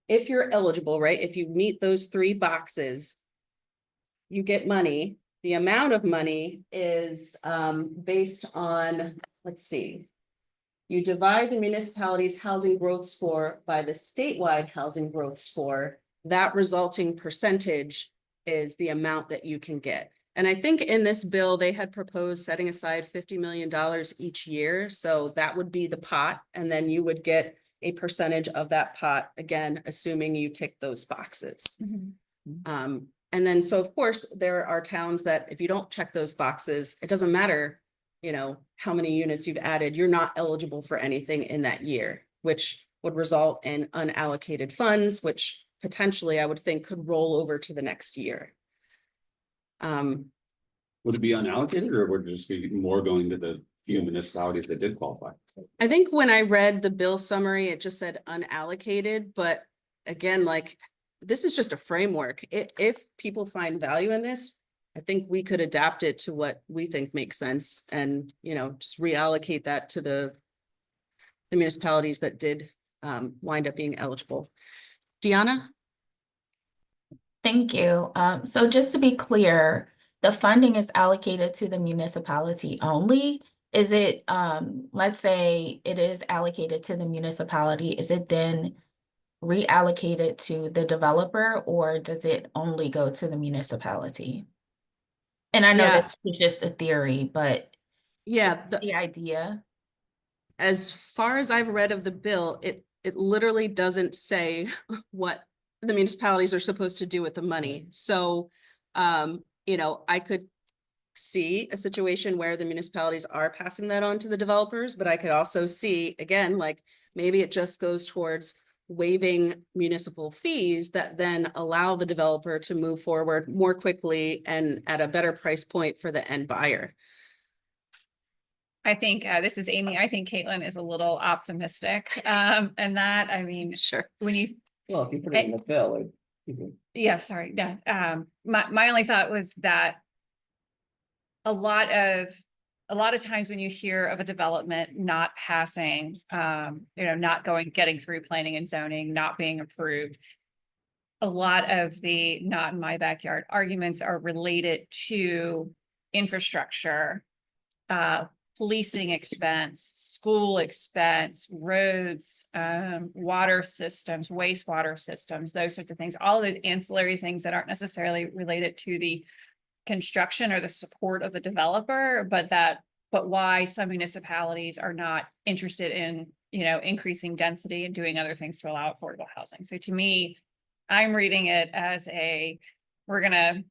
if you're eligible, right, if you meet those 3 boxes, you get money. The amount of money is based on, let's see, you divide the municipality's housing growth score by the statewide housing growth score. That resulting percentage is the amount that you can get. And I think in this bill, they had proposed setting aside $50 million each year. So that would be the pot. And then you would get a percentage of that pot, again, assuming you tick those boxes. And then, so of course, there are towns that if you don't check those boxes, it doesn't matter, how many units you've added, you're not eligible for anything in that year, which would result in unallocated funds, which potentially I would think could roll over to the next year. Would it be unallocated, or would it just be more going to the few municipalities that did qualify? I think when I read the bill summary, it just said unallocated, but again, like this is just a framework. If people find value in this, I think we could adapt it to what we think makes sense and, just reallocate that to the municipalities that did wind up being eligible. Deanna? Thank you. So just to be clear, the funding is allocated to the municipality only. Is it, let's say it is allocated to the municipality, is it then reallocated to the developer, or does it only go to the municipality? And I know Yeah. that's just a theory, but Yeah, the idea. as far as I've read of the bill, it literally doesn't say what the municipalities are supposed to do with the money. So, I could see a situation where the municipalities are passing that on to the developers, but I could also see, again, like maybe it just goes towards waiving municipal fees that then allow the developer to move forward more quickly and at a better price point for the end buyer. I think this is Amy. I think Caitlin is a little optimistic. And that, I mean, Sure. when you, Well, if you put it in the bill, yeah, sorry, yeah. My only thought was that a lot of times when you hear of a development not passing, getting through planning and zoning, not being approved, a lot of the not in my backyard arguments are related to infrastructure, policing expense, school expense, roads, water systems, wastewater systems, those sorts of things, all of those ancillary things that aren't necessarily related to the construction or the support of the developer, but why some municipalities are not interested in, increasing density and doing other things to allow affordable housing. So to me, I'm reading it as we're gonna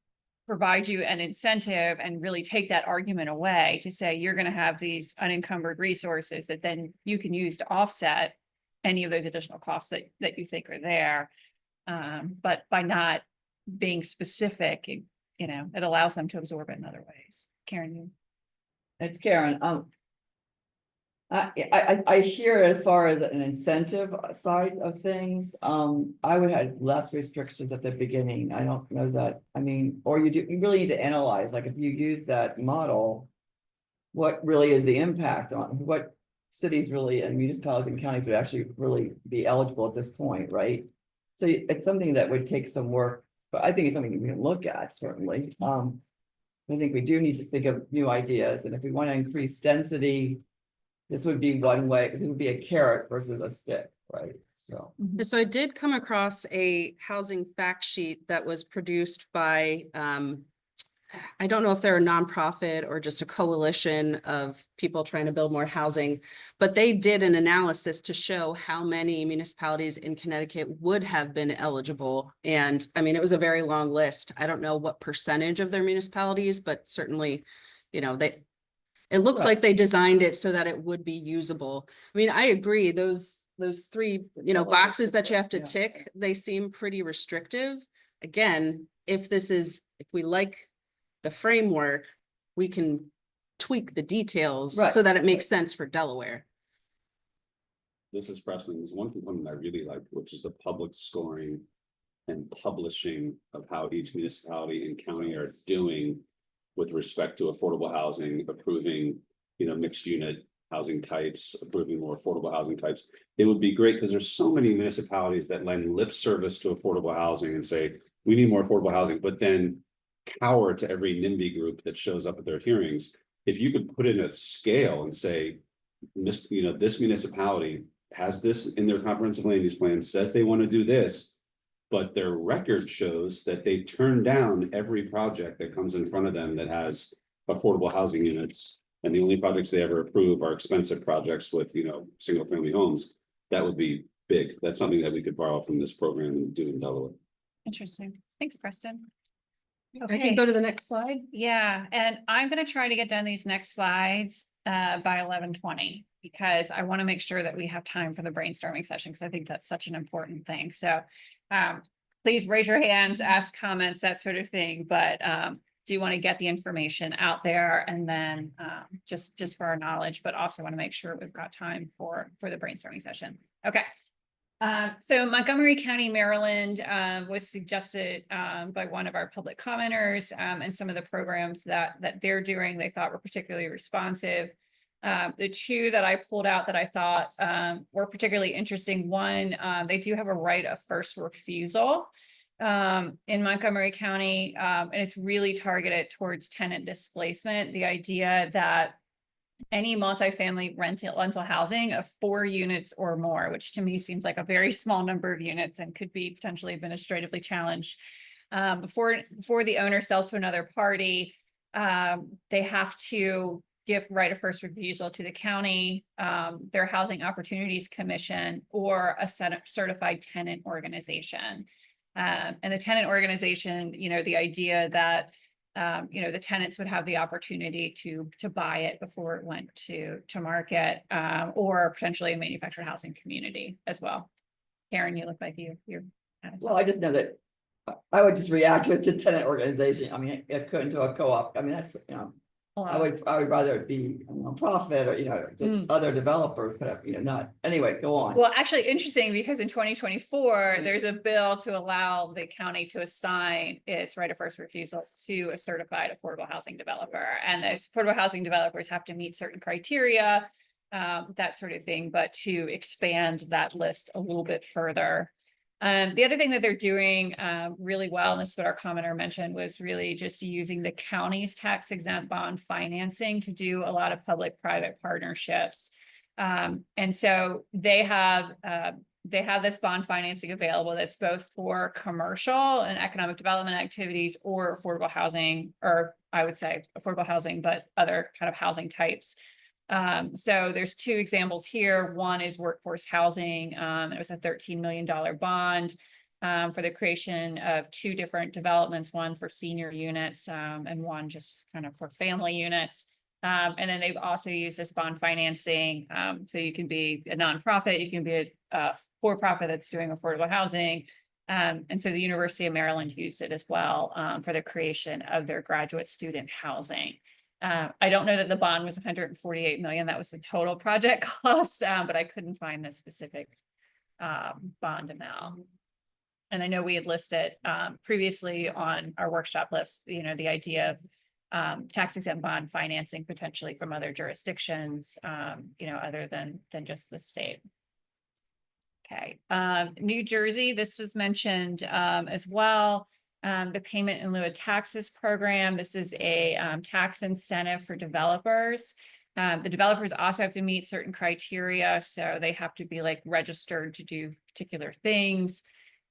provide you an incentive and really take that argument away to say you're gonna have these unencumbered resources that then you can use to offset any of those additional costs that you think are there. But by not being specific, it allows them to absorb it in other ways. Karen, it's Karen, I hear as far as an incentive side of things, I would have less restrictions at the beginning. I don't know that, or you really need to analyze, like if you use that model, what really is the impact on what cities really and municipalities and counties would actually really be eligible at this point, right? So it's something that would take some work, but I think it's something we can look at, certainly. I think we do need to think of new ideas, and if we want to increase density, this would be one way, it would be a carrot versus a stick, right? So. So I did come across a housing fact sheet that was produced by, I don't know if they're a nonprofit or just a coalition of people trying to build more housing, but they did an analysis to show how many municipalities in Connecticut would have been eligible. And it was a very long list. I don't know what percentage of their municipalities, but certainly, it looks Right. like they designed it so that it would be usable. I agree, those three, boxes that you have to Yeah. tick, they seem pretty restrictive. Again, if we like the framework, we can tweak the details Right. so that it makes sense for Delaware. This is Preston. There's one component I really like, which is the public scoring and publishing of how each municipality and county are doing with respect to affordable housing, approving, mixed unit housing types, approving more affordable housing types. It would be great because there's so many municipalities that lend lip service to affordable housing and say, we need more affordable housing, but then cower to every NIMBY group that shows up at their hearings. If you could put in a scale and say, this municipality has this in their comprehensive land use plan, says they want to do this, but their record shows that they turn down every project that comes in front of them that has affordable housing units. And the only projects they ever approve are expensive projects with, single family homes. That would be big. That's something that we could borrow from this program and do in Delaware. interesting. Thanks, Preston. I can go to the next slide. Yeah, and I'm gonna try to get done these next slides by 11:20 because I want to make sure that we have time for the brainstorming session because I think that's such an important thing. So please raise your hands, ask comments, that sort of thing. But do want to get the information out there and then just for our knowledge, but also want to make sure we've got time for the brainstorming session. Okay. So Montgomery County, Maryland, was suggested, by one of our public commenters, and some of the programs that they're doing, they thought were particularly responsive. The two that I pulled out that I thought, were particularly interesting, one, they do have a right of first refusal, in Montgomery County, and it's really targeted towards tenant displacement. The idea that any multifamily rental housing of 4 units or more, which to me seems like a very small number of units and could be potentially administratively challenged. Before the owner sells to another party, they have to give right of first refusal to the county, their Housing Opportunities Commission, or a certified tenant organization. And the tenant organization, the idea that the tenants would have the opportunity to buy it before it went to market, or potentially a manufactured housing community as well. Karen, you look like you're. Well, I just know that I would just react with the tenant organization. I mean, it couldn't to a co-op. I mean, that's, I would rather it be a nonprofit or, just other developers, but, not, anyway, go on. Well, actually interesting, because in 2024, there's a bill to allow the county to assign its right of first refusal to a certified affordable housing developer. And those affordable housing developers have to meet certain criteria, that sort of thing, but to expand that list a little bit further. The other thing that they're doing really well, and this is what our commenter mentioned, was really just using the county's tax exempt bond financing to do a lot of public-private partnerships. And so they have this bond financing available that's both for commercial and economic development activities or affordable housing, or I would say affordable housing, but other kind of housing types. So there's 2 examples here. One is workforce housing. It was a $13 million bond for the creation of 2 different developments, one for senior units and one just kind of for family units. And then they've also used this bond financing. So you can be a nonprofit, you can be a for-profit that's doing affordable housing. And so the University of Maryland used it as well for the creation of their graduate student housing. I don't know that the bond was 148 million. That was the total project cost, but I couldn't find the specific bond amount. And I know we had listed previously on our workshop list, the idea of tax exempt bond financing potentially from other jurisdictions, other than just the state. Okay, New Jersey, this was mentioned as well. The payment in lieu of taxes program. This is a tax incentive for developers. The developers also have to meet certain criteria, so they have to be registered to do particular things.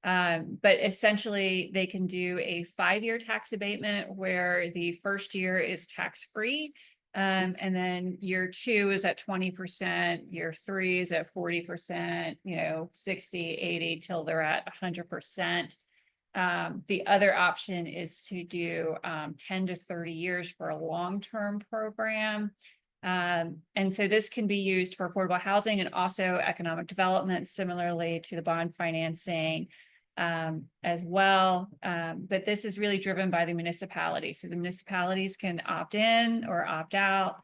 But essentially they can do a 5-year tax abatement where the first year is tax-free. And then year 2 is at 20%, year 3 is at 40%, 60, 80 till they're at 100%. The other option is to do 10 to 30 years for a long-term program. And so this can be used for affordable housing and also economic development, similarly to the bond financing as well. But this is really driven by the municipality. So the municipalities can opt in or opt out.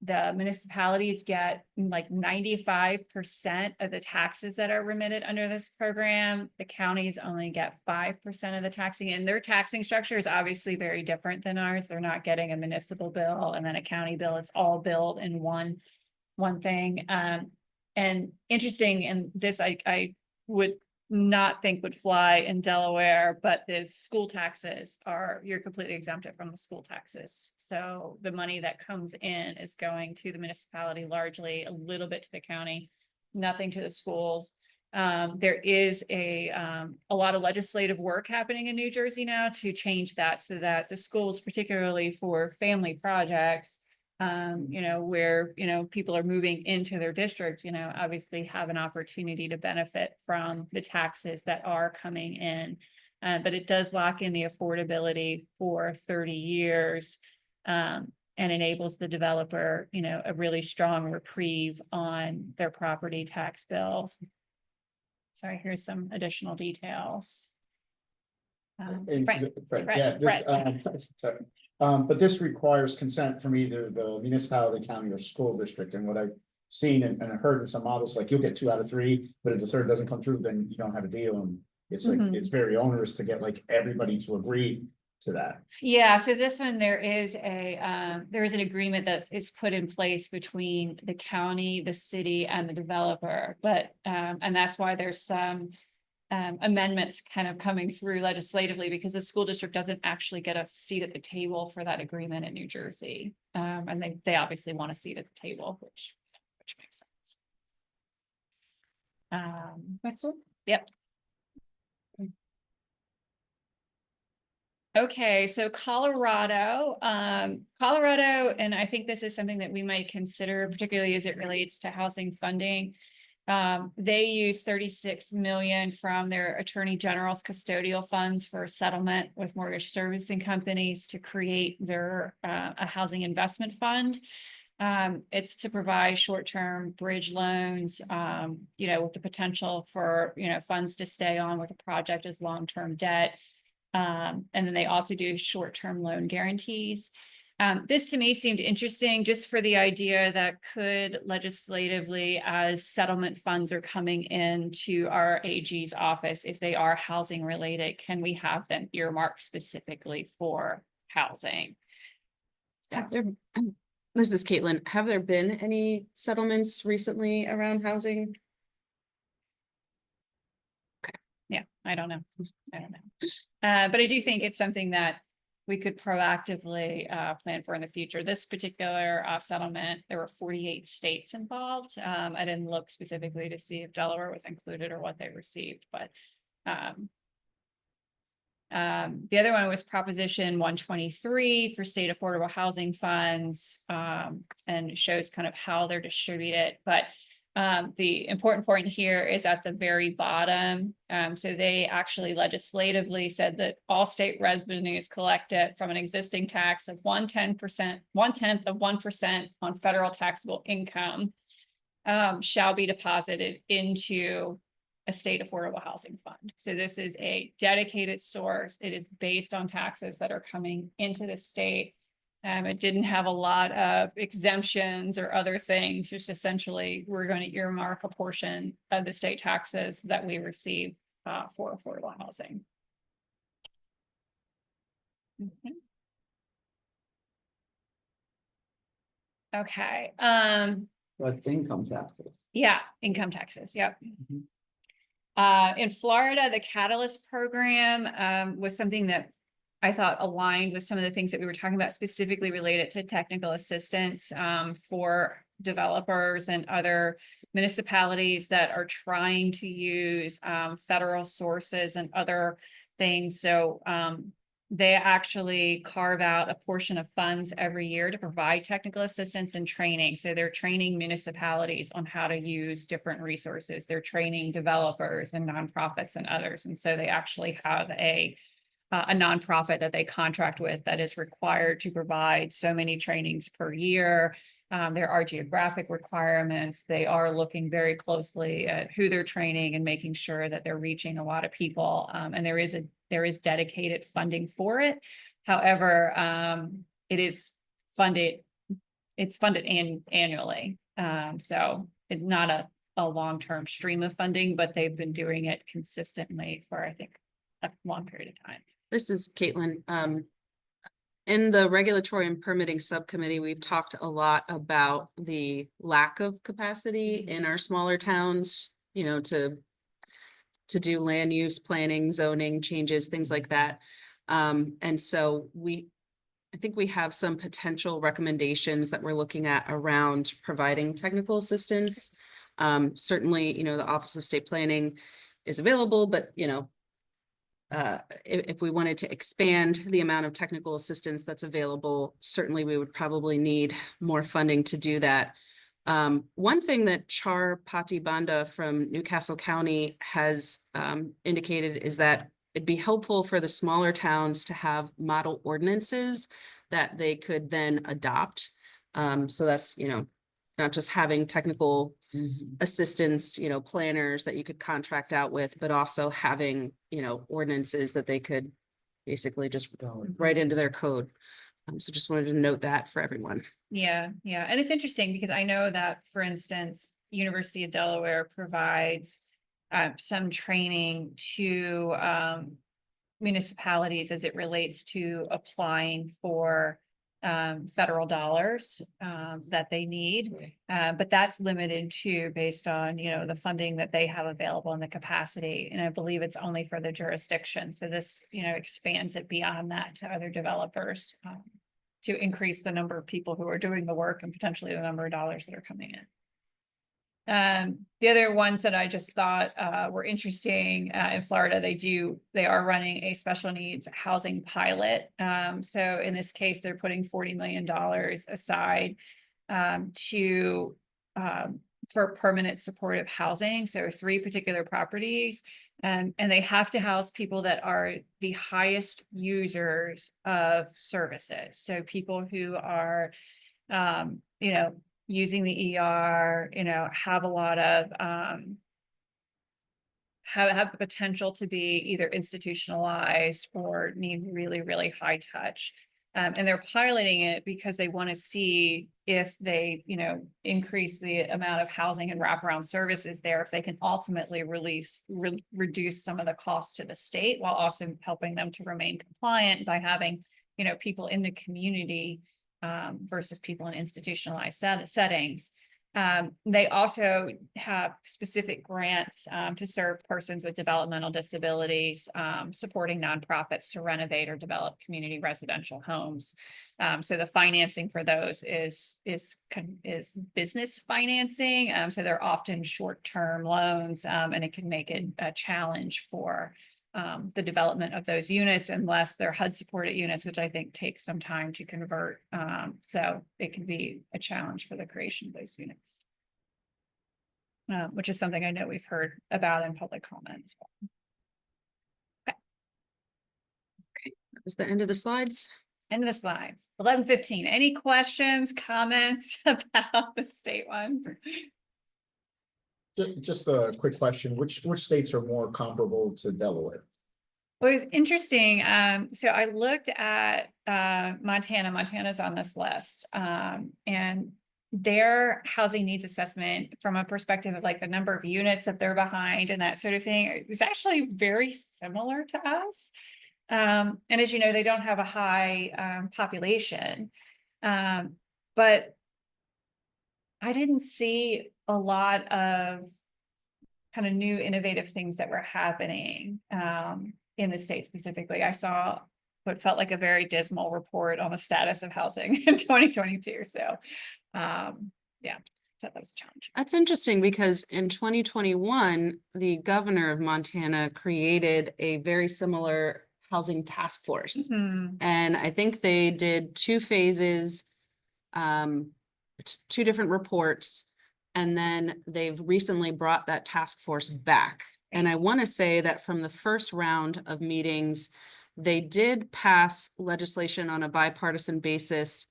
The municipalities get 95% of the taxes that are remitted under this program. The counties only get 5% of the taxing, and their taxing structure is obviously very different than ours. They're not getting a municipal bill and then a county bill. It's all billed in one thing. And interesting, and this I would not think would fly in Delaware, but the school taxes you're completely exempted from the school taxes. So the money that comes in is going to the municipality largely, a little bit to the county, nothing to the schools. There is a lot of legislative work happening in New Jersey now to change that so that the schools, particularly for family projects, where, people are moving into their district, obviously have an opportunity to benefit from the taxes that are coming in. But it does lock in the affordability for 30 years and enables the developer, a really strong reprieve on their property tax bills. Sorry, here's some additional details. Fred, Fred. But this requires consent from either the municipality, county, or school district, and what I seen and heard in some models, like you'll get 2 out of 3, but if the third doesn't come through, then you don't have a deal, and it's like, Mhm. it's very onerous to get like everybody to agree to that. Yeah, so this one, there is an agreement that is put in place between the county, the city and the developer, but, and that's why there's some amendments kind of coming through legislatively, because the school district doesn't actually get a seat at the table for that agreement in New Jersey. And they obviously want a seat at the table, which makes sense. Next one. Yep. Okay, so Colorado, and I think this is something that we might consider, particularly as it relates to housing funding. They use 36 million from their Attorney General's custodial funds for a settlement with mortgage servicing companies to create their a housing investment fund. It's to provide short-term bridge loans, with the potential for, funds to stay on with the project as long-term debt. And then they also do short-term loan guarantees. This to me seemed interesting just for the idea that could legislatively, as settlement funds are coming into our AG's office, if they are housing related, can we have them earmarked specifically for housing? Have there, this is Caitlin, have there been any settlements recently around housing? Yeah, I don't know. But I do think it's something that we could proactively plan for in the future. This particular settlement, there were 48 states involved. I didn't look specifically to see if Delaware was included or what they received, but the other one was Proposition 123 for state affordable housing funds, and shows kind of how they're distributed. But the important point here is at the very bottom. So they actually legislatively said that all state revenues collected from an existing tax of 1/10 of 1% on federal taxable income shall be deposited into a state affordable housing fund. So this is a dedicated source. It is based on taxes that are coming into the state. It didn't have a lot of exemptions or other things, just essentially, we're going to earmark a portion of the state taxes that we receive for affordable housing. Okay, But income taxes. yeah, income taxes, yep. Mhm. In Florida, the Catalyst program was something that I thought aligned with some of the things that we were talking about, specifically related to technical assistance for developers and other municipalities that are trying to use federal sources and other things. So they actually carve out a portion of funds every year to provide technical assistance and training. So they're training municipalities on how to use different resources. They're training developers and nonprofits and others. And so they actually have a nonprofit that they contract with that is required to provide so many trainings per year. There are geographic requirements. They are looking very closely at who they're training and making sure that they're reaching a lot of people. And there is dedicated funding for it. However, it's funded annually. So it's not a long-term stream of funding, but they've been doing it consistently for, I think, a long period of time. This is Caitlin. In the regulatory and permitting subcommittee, we've talked a lot about the lack of capacity in our smaller towns, to do land use planning, zoning changes, things like that. And so I think we have some potential recommendations that we're looking at around providing technical assistance. Certainly, the Office of State Planning is available, but if we wanted to expand the amount of technical assistance that's available, certainly we would probably need more funding to do that. One thing that Char Pati Banda from Newcastle County has indicated is that it'd be helpful for the smaller towns to have model ordinances that they could then adopt. So that's, not just having technical assistance, planners that you could contract out with, but also having, ordinances that they could basically just write into their code. So just wanted to note that for everyone. Yeah, yeah, and it's interesting because I know that, for instance, University of Delaware provides some training to municipalities as it relates to applying for federal dollars that they need. But that's limited to based on, you know, the funding that they have available and the capacity. And I believe it's only for the jurisdiction. So this, you know, expands it beyond that to other developers to increase the number of people who are doing the work and potentially the number of dollars that are coming in. The other ones that I just thought were interesting in Florida, they are running a special needs housing pilot. So in this case, they're putting $40 million aside for permanent supportive housing. So 3 particular properties, and they have to house people that are the highest users of services. So people who are, you know, using the ER, you know, have a lot of, have the potential to be either institutionalized or need really, really high touch. And they're piloting it because they want to see if they, you know, increase the amount of housing and wraparound services there, if they can ultimately reduce some of the costs to the state while also helping them to remain compliant by having, you know, people in the community versus people in institutionalized settings. They also have specific grants to serve persons with developmental disabilities, supporting nonprofits to renovate or develop community residential homes. So the financing for those is business financing. So they're often short-term loans, and it can make it a challenge for the development of those units unless they're HUD supported units, which I think takes some time to convert. So it can be a challenge for the creation of those units. Which is something I know we've heard about in public comment as well. That was the end of the slides. End of the slides. 11:15. Any questions, comments about the state ones? Just a quick question, which states are more comparable to Delaware? Well, it was interesting. So I looked at Montana. Montana's on this list. And their housing needs assessment from a perspective of like the number of units that they're behind and that sort of thing, it was actually very similar to us. And as you know, they don't have a high population. But I didn't see a lot of kind of new innovative things that were happening in the state specifically. I saw what felt like a very dismal report on the status of housing in 2022. So yeah, so that was a challenge. That's interesting because in 2021, the governor of Montana created a very similar housing task force. Mm-hmm. And I think they did 2 phases, 2 different reports, and then they've recently brought that task force back. And I want to say that from the first round of meetings, they did pass legislation on a bipartisan basis.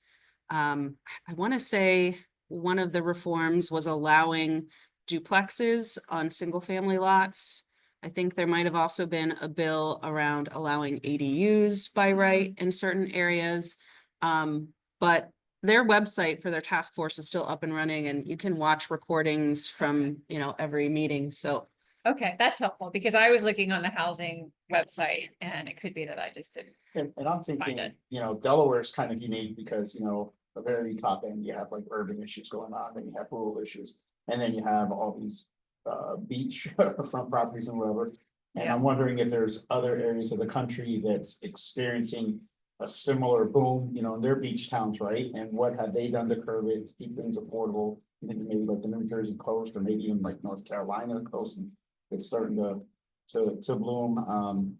I want to say one of the reforms was allowing duplexes on single family lots. I think there might have also been a bill around allowing ADUs by right in certain areas. But their website for their task force is still up and running, and you can watch recordings from, you know, every meeting. So Okay, that's helpful because I was looking on the housing website and it could be that I just didn't. And I'm thinking, it. you know, Delaware is kind of unique because, you know, the very top end, you have like urban issues going on, then you have rural issues. And then you have all these beach front properties and whatever. And Yeah. I'm wondering if there's other areas of the country that's experiencing a similar boom, you know, in their beach towns, right? And what have they done to curb it, to keep things affordable? I think maybe like the New Jersey coast or maybe even like North Carolina coast, and it's starting to bloom.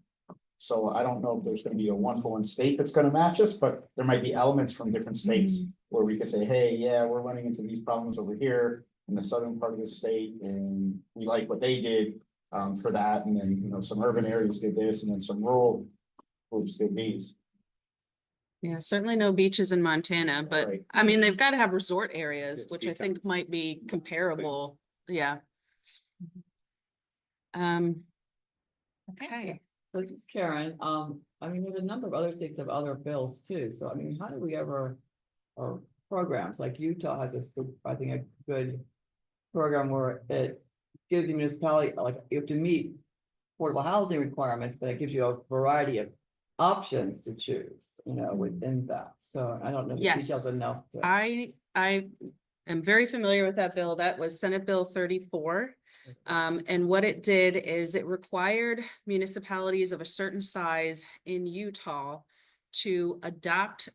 So I don't know if there's gonna be a 1-for-1 state that's gonna match us, but there might be elements from different states where we could say, hey, yeah, we're running into these problems over here in the southern part of the state, and we like what they did for that. And then, you know, some urban areas did this, and then some rural groups did these. yeah, certainly no beaches in Montana, but Right. I mean, they've got to have resort areas, Yes, which I ski think towns. might be comparable. Yeah. Okay. This is Karen. I mean, there's a number of other states have other bills too. So I mean, how do we ever, or programs like Utah has this, good, I think, a good program where it gives the municipality, like, you have to meet affordable housing requirements, but it gives you a variety of options to choose, you know, within that. So I don't know the details Yes. enough. to- I am very familiar with that bill. That was Senate Bill 34. And what it did is it required municipalities of a certain size in Utah to adopt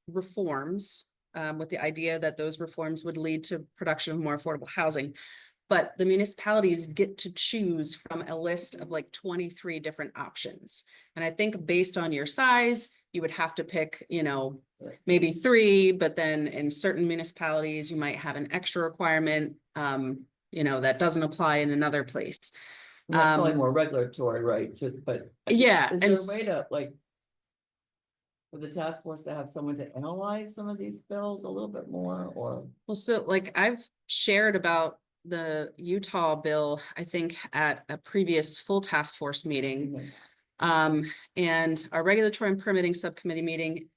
reforms, with the idea that those reforms would lead to production of more affordable housing. But the municipalities get to choose from a list of like 23 different options. And I think based on your size, you would have to pick, you know, maybe 3, but then in certain municipalities, you might have an extra requirement, you know, that doesn't apply in another place. And that's probably Um, more regulatory, right? But Yeah, is and there a s- way to like, for the task force to have someone to analyze some of these bills a little bit more, or? Well, so like I've shared about the Utah bill, I think at a previous full task force meeting. And our regulatory and permitting subcommittee meeting,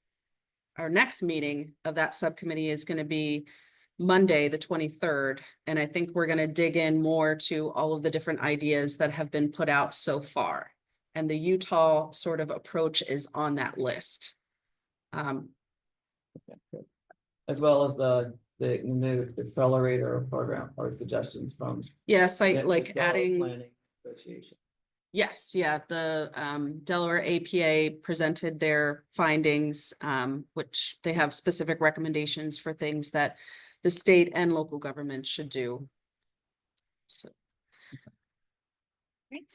our next meeting of that subcommittee is going to be Monday, the 23rd. And I think we're going to dig in more to all of the different ideas that have been put out so far. And the Utah sort of approach is on that list. As well as the new accelerator program or suggestions from. Yes, the like Delaware adding. Planning Association. Yes, yeah, the Delaware APA presented their findings, which they have specific recommendations for things that the state and local government should do. So, Great.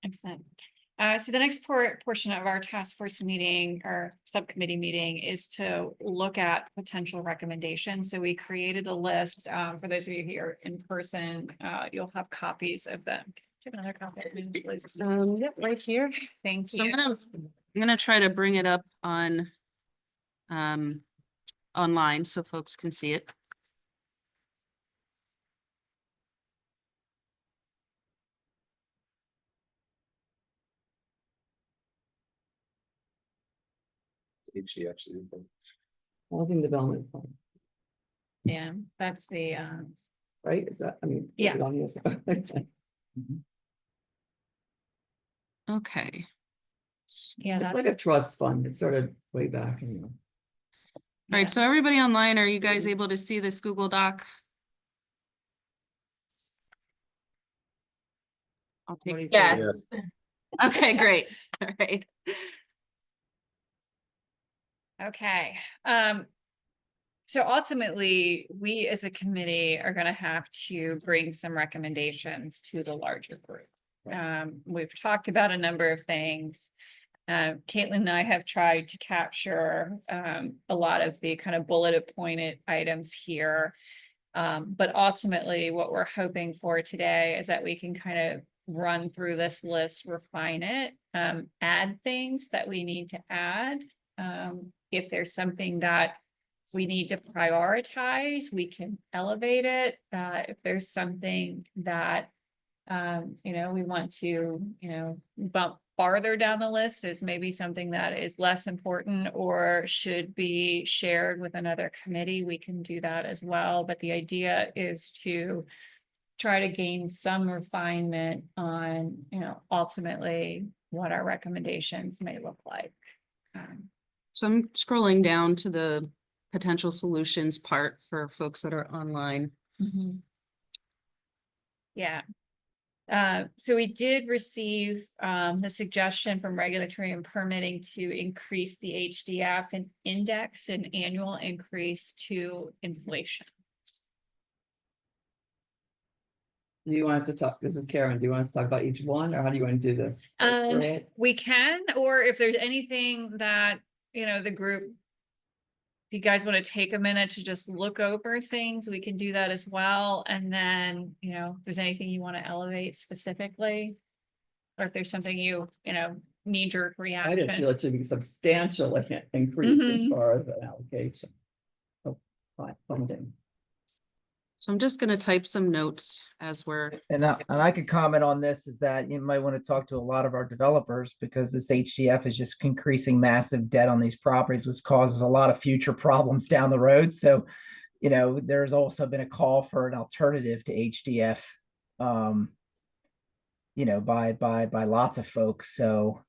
Excellent. So the next portion of our task force meeting, our subcommittee meeting, is to look at potential recommendations. So we created a list, for those of you here in person, you'll have copies of them. Do you have another copy of me, please? yep, right here. Thank So you. I'm gonna try to bring it up on online so folks can see it. HDF's info. Housing Development Fund, Yeah, that's the, right? Is that, I mean. Yeah. is it on here? Okay. yeah, It's like that's, a trust fund. It's sort of way back, you know. All right, so everybody online, are you guys able to see this Google Doc? I'll What do you take, think? Yes. okay, great. All right. okay. So ultimately, we as a committee are gonna have to bring some recommendations to the larger group. We've talked about a number of things. Caitlin and I have tried to capture a lot of the kind of bulleted pointed items here. But ultimately, what we're hoping for today is that we can kind of run through this list, refine it, add things that we need to add. If there's something that we need to prioritize, we can elevate it. If there's something that you know, we want to, you know, bump farther down the list as maybe something that is less important or should be shared with another committee, we can do that as well. But the idea is to try to gain some refinement on, you know, ultimately what our recommendations may look like. So I'm scrolling down to the potential solutions part for folks that are online. Yeah. So we did receive the suggestion from regulatory and permitting to increase the HDF and index an annual increase to inflation. Do you want us to talk, this is Karen, do you want us to talk about each one, or how do you want to do this? Right? We can, or if there's anything that, you know, the group, if you guys want to take a minute to just look over things, we can do that as well. And then, you know, if there's anything you want to elevate specifically, or if there's something you know, knee-jerk I reaction. just feel it should be substantial increase as Mhm. far as the allocation of funding. So I'm just gonna type some notes as we're, And I could comment on this is that you might want to talk to a lot of our developers because this HDF is just increasing massive debt on these properties, which causes a lot of future problems down the road. So, there's also been a call for an alternative to HDF, by lots of folks. So,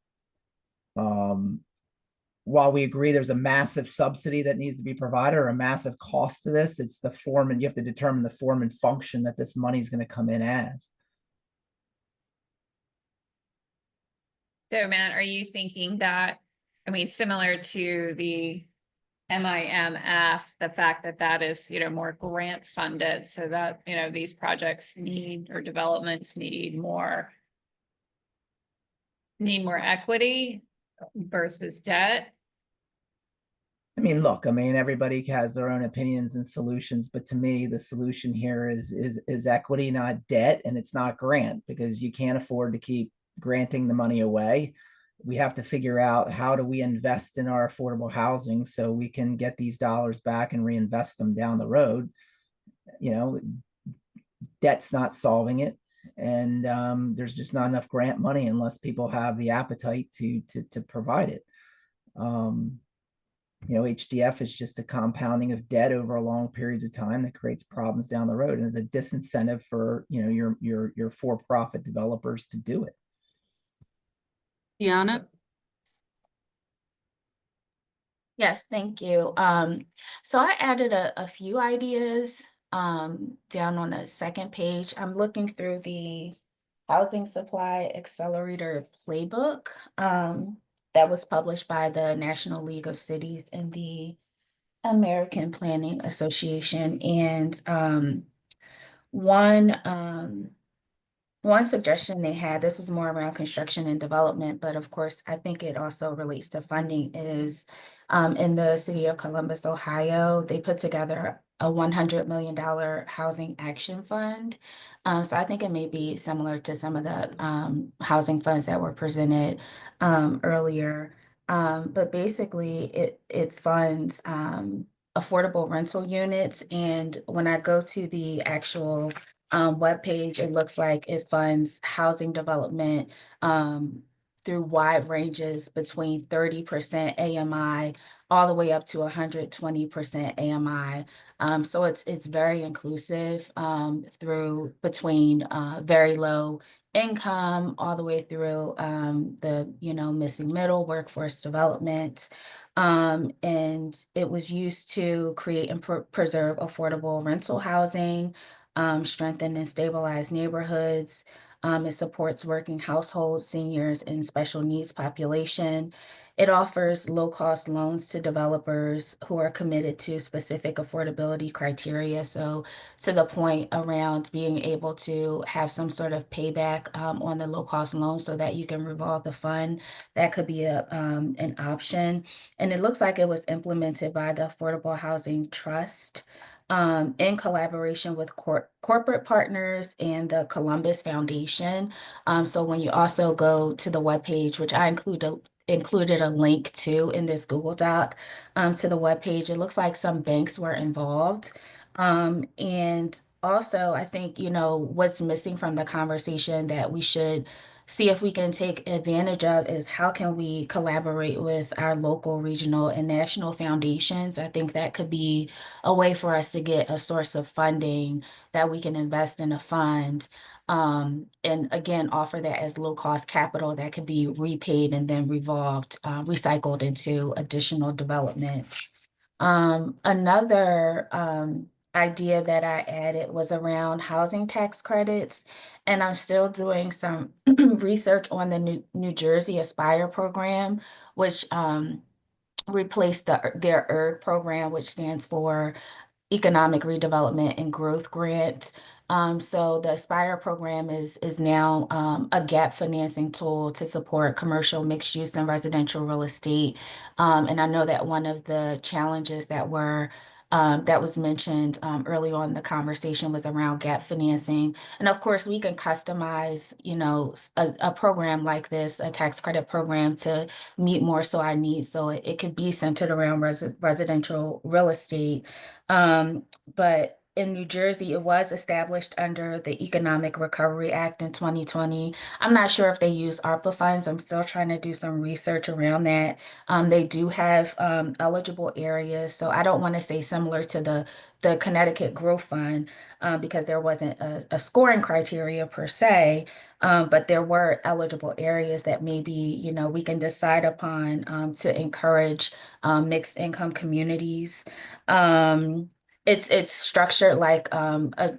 while we agree there's a massive subsidy that needs to be provided or a massive cost to this, it's the form, and you have to determine the form and function that this money is going to come in as. So Matt, are you thinking that, I mean, similar to the MIMF, the fact that that is, more grant funded, so that, these projects need, or developments need more equity versus debt? Look, everybody has their own opinions and solutions, but to me, the solution here is equity, not debt, and it's not grant, because you can't afford to keep granting the money away. We have to figure out how do we invest in our affordable housing so we can get these dollars back and reinvest them down the road. Debt's not solving it, and there's just not enough grant money unless people have the appetite to provide it. HDF is just a compounding of debt over long periods of time that creates problems down the road and is a disincentive for your for-profit developers to do it. Deanna? Yes, thank you. So I added a few ideas down on the second page. I'm looking through the Housing Supply Accelerator Playbook that was published by the National League of Cities and the American Planning Association. And one suggestion they had, this was more around construction and development, but of course, I think it also relates to funding, is in the city of Columbus, Ohio, they put together a $100 million housing action fund. So I think it may be similar to some of the housing funds that were presented earlier. But basically, it funds affordable rental units. And when I go to the actual webpage, it looks like it funds housing development through wide ranges between 30% AMI all the way up to 120% AMI. So it's very inclusive through between very low income all the way through the missing middle workforce development. And it was used to create and preserve affordable rental housing, strengthen and stabilize neighborhoods. It supports working households, seniors, and special needs population. It offers low-cost loans to developers who are committed to specific affordability criteria. So to the point around being able to have some sort of payback on the low-cost loan so that you can revolve the fund, that could be an option. And it looks like it was implemented by the Affordable Housing Trust in collaboration with corporate partners and the Columbus Foundation. So when you also go to the webpage, which I included a link to in this Google Doc to the webpage, it looks like some banks were involved. And also, I think, what's missing from the conversation that we should see if we can take advantage of is how can we collaborate with our local, regional, and national foundations. I think that could be a way for us to get a source of funding that we can invest in a fund. And again, offer that as low-cost capital that could be repaid and then recycled into additional development. Another idea that I added was around housing tax credits, and I'm still doing some research on the New Jersey Aspire program, which replaced their ERG program, which stands for Economic Redevelopment and Growth Grant. So the Aspire program is now a gap financing tool to support commercial mixed use and residential real estate. And I know that one of the challenges that was mentioned early on in the conversation was around gap financing. And of course, we can customize, a program like this, a tax credit program, to meet more so our needs. So it could be centered around residential real estate. But in New Jersey, it was established under the Economic Recovery Act in 2020. I'm not sure if they use ARPA funds. I'm still trying to do some research around that. They do have eligible areas, so I don't want to say similar to the Connecticut Growth Fund because there wasn't a scoring criteria per se, but there were eligible areas that maybe, you know, we can decide upon to encourage mixed income communities. It's structured like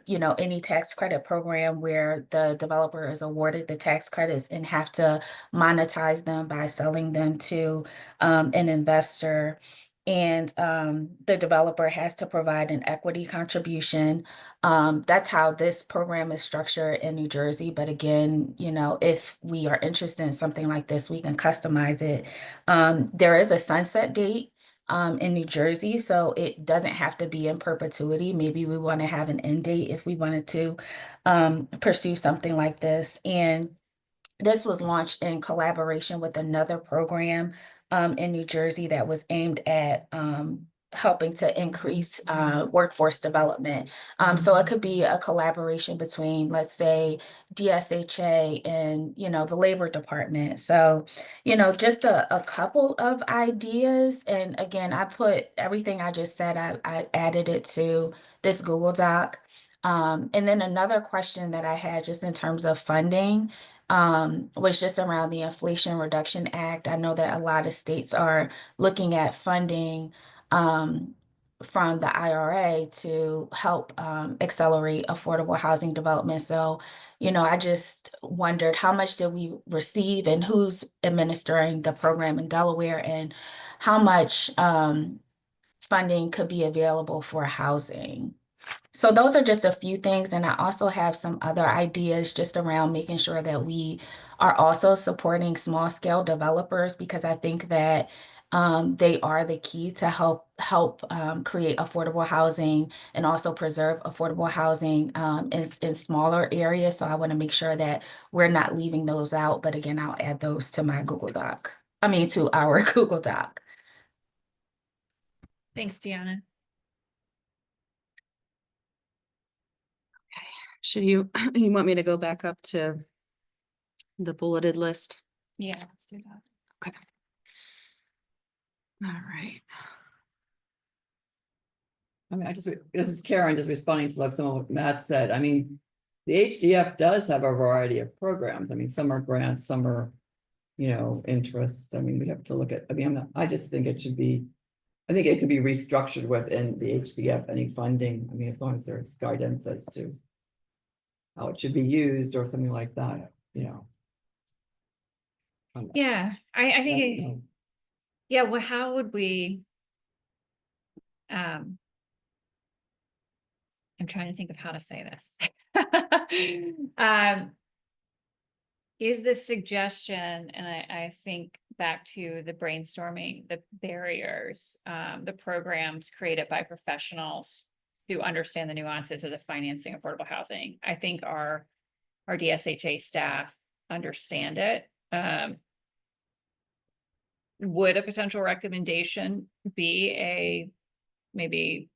you know, any tax credit program where the developer is awarded the tax credits and have to monetize them by selling them to an investor. And the developer has to provide an equity contribution. That's how this program is structured in New Jersey. But again, you know, if we are interested in something like this, we can customize it. There is a sunset date in New Jersey, so it doesn't have to be in perpetuity. Maybe we want to have an end date if we wanted to pursue something like this. And this was launched in collaboration with another program in New Jersey that was aimed at helping to increase workforce development. So it could be a collaboration between, let's say, DSHA and, you know, the Labor Department. So, you know, just a couple of ideas. And again, I put everything I just said, I added it to this Google Doc. And then another question that I had just in terms of funding was just around the Inflation Reduction Act. I know that a lot of states are looking at funding from the IRA to help accelerate affordable housing development. So, you know, I just wondered how much did we receive and who's administering the program in Delaware and how much funding could be available for housing. So those are just a few things. And I also have some other ideas just around making sure that we are also supporting small scale developers because I think that they are the key to help create affordable housing and also preserve affordable housing in smaller areas. So I want to make sure that we're not leaving those out. But again, I'll add those to my Google Doc. I mean, to our Google Doc. Thanks, Deanna. Should you, you want me to go back up to the bulleted list? Yeah, let's do that. All right. I mean, this is Karen just responding to like some of what Matt said. I mean, the HDF does have a variety of programs. I mean, some are grants, some are, you know, interest. I mean, we have to look at, I mean, I just think it should be, I think it could be restructured within the HDF, any funding. I mean, as long as there's guidance as to how it should be used or something like that, you know. Yeah, I think, You know, yeah, well, how would we? I'm trying to think of how to say this. Is the suggestion, and I think back to the brainstorming, the barriers, the programs created by professionals who understand the nuances of the financing of affordable housing. I think our DSHA staff understand it. Would a potential recommendation be maybe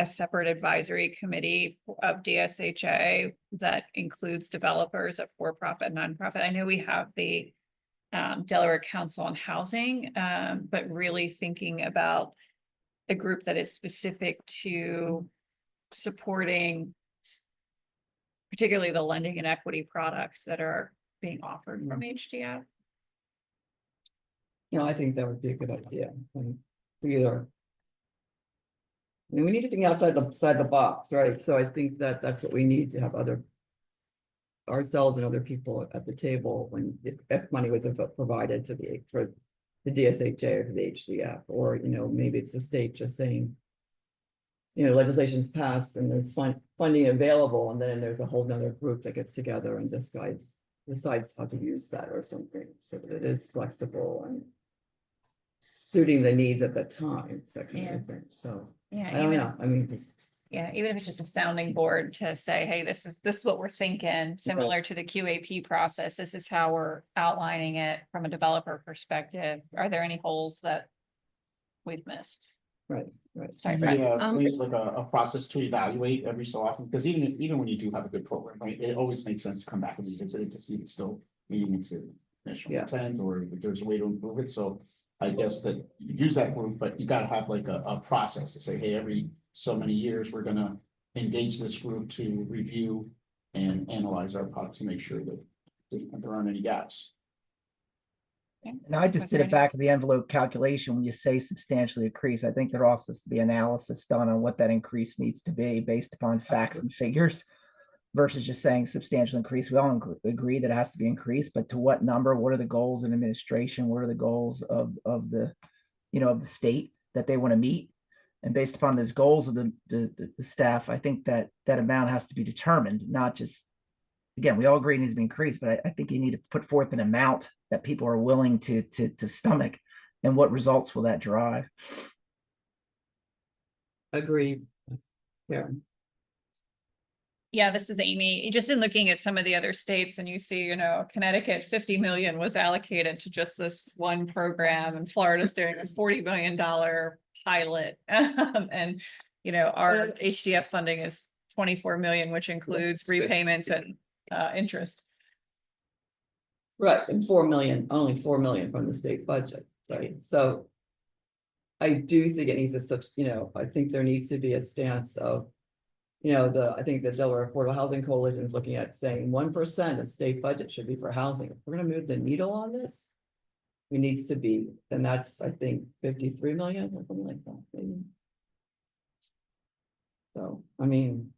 a separate advisory committee of DSHA that includes developers of for-profit, nonprofit? I know we have the Delaware Council on Housing, but really thinking about a group that is specific to supporting particularly the lending and equity products that are being offered from HDF. You know, I think that would be a good idea. And either. I mean, we need to think outside the box, right? So I think that that's what we need to have ourselves and other people at the table when if money was provided to for the DSHA or to the HDF, or, you know, maybe it's the state just saying, you know, legislation's passed and there's funding available, and then there's a whole nother group that gets together and decides how to use that or something, so that it is flexible and suiting the needs at the time, that kind of thing. So Yeah, I don't know. I mean, even if it's just a sounding board to say, hey, this is what we're thinking, similar to the QAP process. This is how we're outlining it from a developer perspective. Are there any holes that we've missed? Right. Sorry, Maybe Fred. maybe like a process to evaluate every so often, because even when you do have a good program, right, it always makes sense to come back and revisit it to see if it's still meeting its initial Yeah. intent, or if there's a way to improve it. So I guess that you use that group, but you gotta have like a process to say, hey, every so many years, we're gonna engage this group to review and analyze our products and make sure that there aren't any gaps. And I just Was did there a back of the envelope calculation. When you say substantially increase, I think there also has to be analysis done on what that increase needs to be based upon facts and figures versus just saying substantial increase. We all agree that it has to be increased, but to what number? What are the goals in administration? What are the goals of the, of the state that they want to meet? And based upon those goals of the staff, I think that amount has to be determined, not just, again, we all agree it needs to be increased, but I think you need to put forth an amount that people are willing to stomach, and what results will that drive? Agreed. Yeah. Yeah, this is Amy. Just in looking at some of the other states, and you see, Connecticut, 50 million was allocated to just this one program, and Florida's doing a $40 million pilot. And, our HDF funding is 24 million, which includes repayments and interest. Right, and 4 million, only 4 million from the state budget, right? So I do think it needs I think there needs to be a stance of, I think the Delaware Affordable Housing Coalition is looking at saying 1% of state budget should be for housing. If we're gonna move the needle on this, it needs to be, then that's, I think, 53 million or something like that, maybe. So, I mean,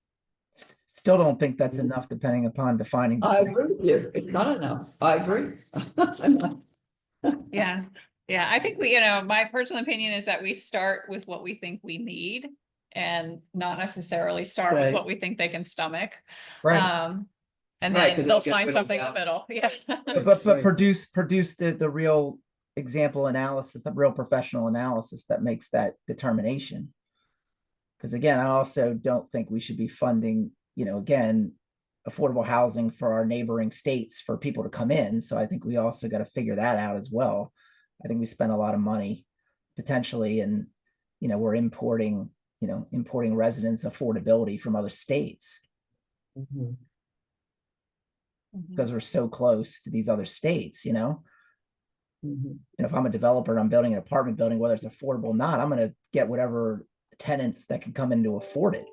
Still don't think that's enough, depending upon defining. I agree with you. It's not enough. I agree. Yeah. Yeah. I think my personal opinion is that we start with what we think we need and not necessarily start with Right. what we think they can stomach. Right. And Right, 'cause then they'll they'll get find whittled something in the down. middle. Yeah. But Right. produce the real example analysis, the real professional analysis that makes that determination. Because again, I also don't think we should be funding, again, affordable housing for our neighboring states for people to come in. So I think we also got to figure that out as well. I think we spend a lot of money potentially, and we're importing residents affordability from other states Mhm. because we're so close to these other states. Mhm. And if I'm a developer and I'm building an apartment building, whether it's affordable or not, I'm going to get whatever tenants that can come in to afford it,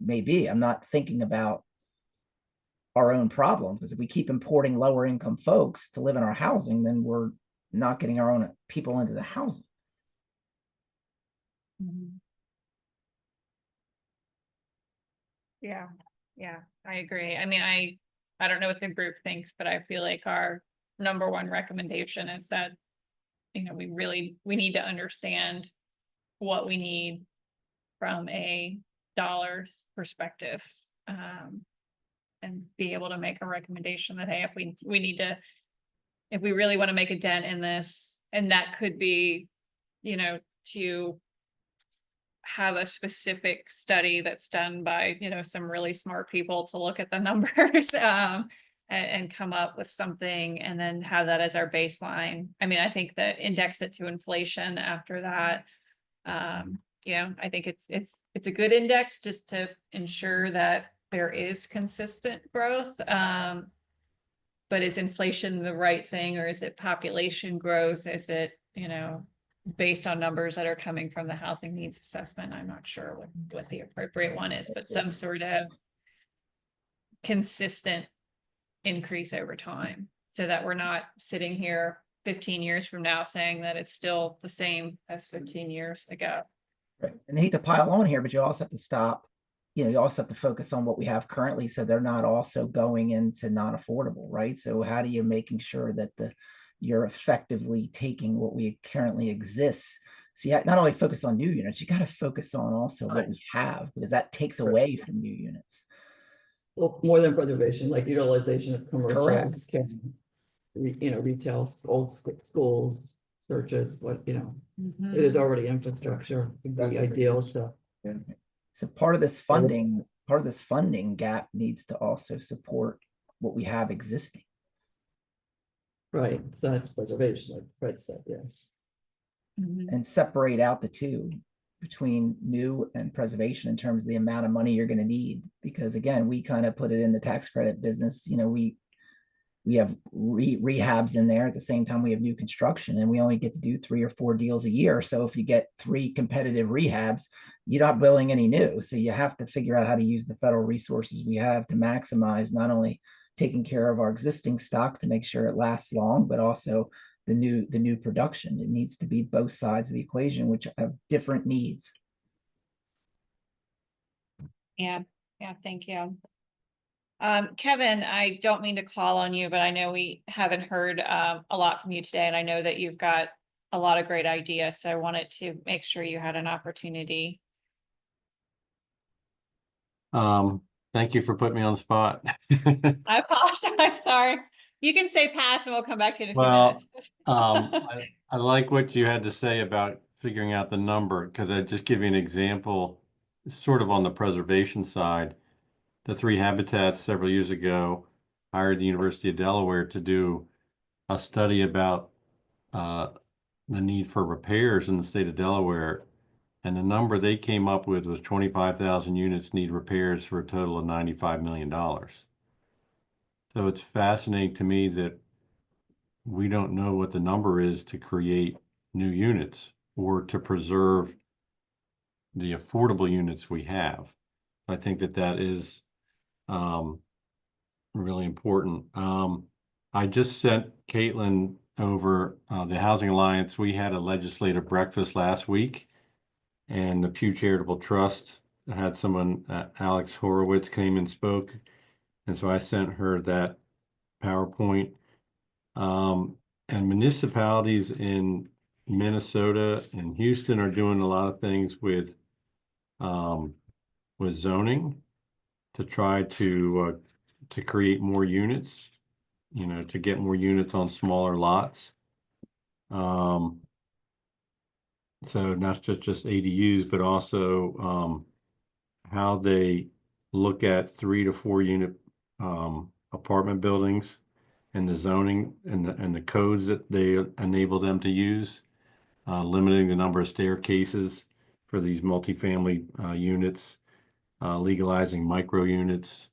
maybe. I'm not thinking about our own problem, because if we keep importing lower income folks to live in our housing, then we're not getting our own people into the housing. Yeah. Yeah, I agree. I mean, I don't know what the group thinks, but I feel like our number one recommendation is that, we need to understand what we need from a dollars perspective. And be able to make a recommendation that, hey, if we really want to make a dent in this, and that could be, to have a specific study that's done by, some really smart people to look at the numbers, and come up with something, and then have that as our baseline. I mean, I think that index it to inflation after that. I think it's a good index just to ensure that there is consistent growth. But is inflation the right thing, or is it population growth? Is it, based on numbers that are coming from the housing needs assessment? I'm not sure what the appropriate one is, but some sort of consistent increase over time, so that we're not sitting here 15 years from now saying that it's still the same as 15 years ago. Right. And I hate to pile on here, but you also have to stop. You also have to focus on what we have currently, so they're not also going into non-affordable, right? So how do you making sure that you're effectively taking what we currently exists? So you not only focus on new units, you got to focus on also what we have, because that takes away from new units. Well, more than preservation, like utilization of commercials, Correct. retail, old schools, churches, Mhm. there's already infrastructure, would be ideal to. So part of this funding gap needs to also support what we have existing. Right, so that's preservation, like Fred said, yes. Mhm. And separate out the two. between new and preservation in terms of the amount of money you're going to need. Because again, we kind of put it in the tax credit business. You know, we have rehabs in there at the same time we have new construction, and we only get to do 3 or 4 deals a year. So if you get 3 competitive rehabs, you're not building any new. So you have to figure out how to use the federal resources we have to maximize not only taking care of our existing stock to make sure it lasts long, but also the new production. It needs to be both sides of the equation, which have different needs. Yeah, thank you. Kevin, I don't mean to call on you, but I know we haven't heard a lot from you today, and I know that you've got a lot of great ideas, so I wanted to make sure you had an opportunity. Thank you for putting me on the spot. I apologize, sorry. You can say pass and we'll come back to it in a few Well, minutes. I like what you had to say about figuring out the number, because I just give you an example, sort of on the preservation side. The 3 habitats several years ago hired the University of Delaware to do a study about the need for repairs in the state of Delaware. And the number they came up with was 25,000 units need repairs for a total of $95 million. So it's fascinating to me that we don't know what the number is to create new units or to preserve the affordable units we have. I think that that is really important. I just sent Caitlin over the Housing Alliance. We had a legislative breakfast last week, and the Pew Charitable Trust had someone, Alex Horowitz, came and spoke. And so I sent her that PowerPoint. And municipalities in Minnesota and Houston are doing a lot of things with zoning to try to create more units, you know, to get more units on smaller lots. So not just ADUs, but also how they look at 3 to 4 unit apartment buildings and the zoning and the codes that they enable them to use, limiting the number of staircases for these multifamily units, legalizing micro units.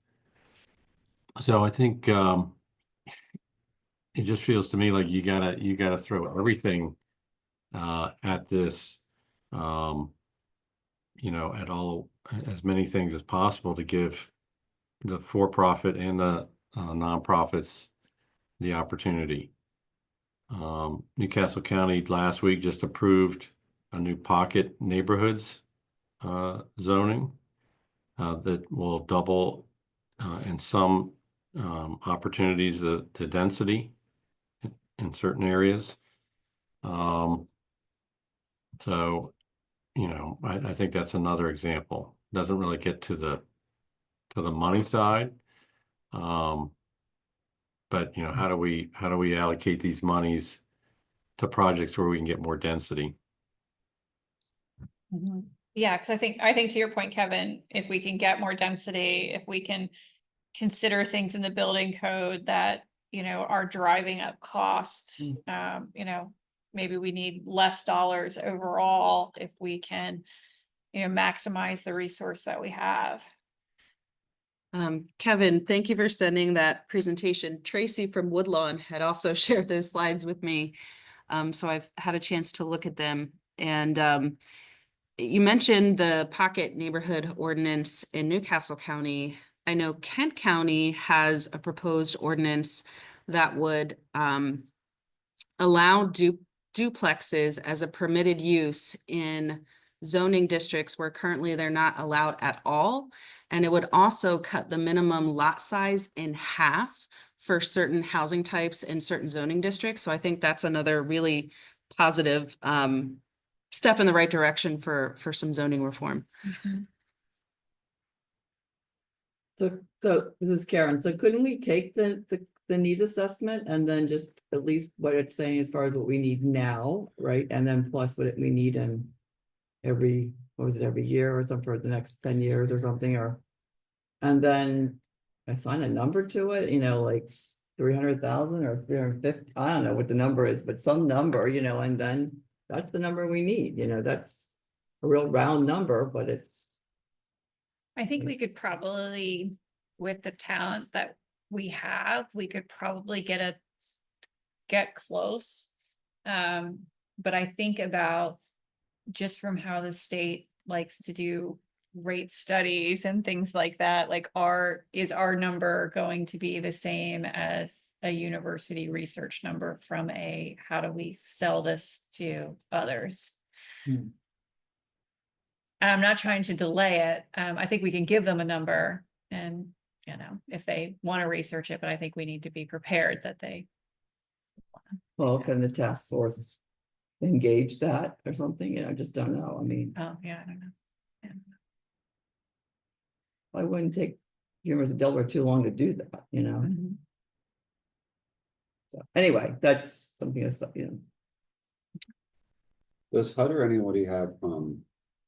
So I think it just feels to me like you gotta throw everything at this, you know, at all, as many things as possible to give the for-profit and the nonprofits the opportunity. Newcastle County last week just approved a new pocket neighborhoods zoning that will double in some opportunities the density in certain areas. So, you know, I think that's another example. Doesn't really get to the money side. But you know, how do we allocate these monies to projects where we can get more density? Yeah, because I think to your point, Kevin, if we can get more density, if we can consider things in the building code that, you know, are driving up costs, you know, maybe we need less dollars overall if we can, you know, maximize the resource that we have. Kevin, thank you for sending that presentation. Tracy from Woodlawn had also shared those slides with me. So I've had a chance to look at them. And you mentioned the pocket neighborhood ordinance in Newcastle County. I know Kent County has a proposed ordinance that would allow duplexes as a permitted use in zoning districts where currently they're not allowed at all. And it would also cut the minimum lot size in half for certain housing types in certain zoning districts. So I think that's another really positive step in the right direction for some zoning reform. So this is Karen. So couldn't we take the needs assessment and then just at least what it's saying as far as what we need now, right? And then plus what we need in every year or something for the next 10 years or something, or and then assign a number to it, you know, like 300,000 or 350. I don't know what the number is, but some number, you know, and then that's the number we need, you know, that's a real round number, but it's, I think we could probably, with the talent that we have, we could probably get close. But I think about just from how the state likes to do rate studies and things like that, like is our number going to be the same as a university research number from how do we sell this to others? Hmm. I'm not trying to delay it. I think we can give them a number and, if they want to research it, but I think we need to be prepared that well, can the task force engage that or something? I just don't know. I mean, oh, yeah, I don't know. Yeah. I wouldn't take University of Delaware too long to do that, Mhm. So anyway, that's something else, Does HUD or anybody have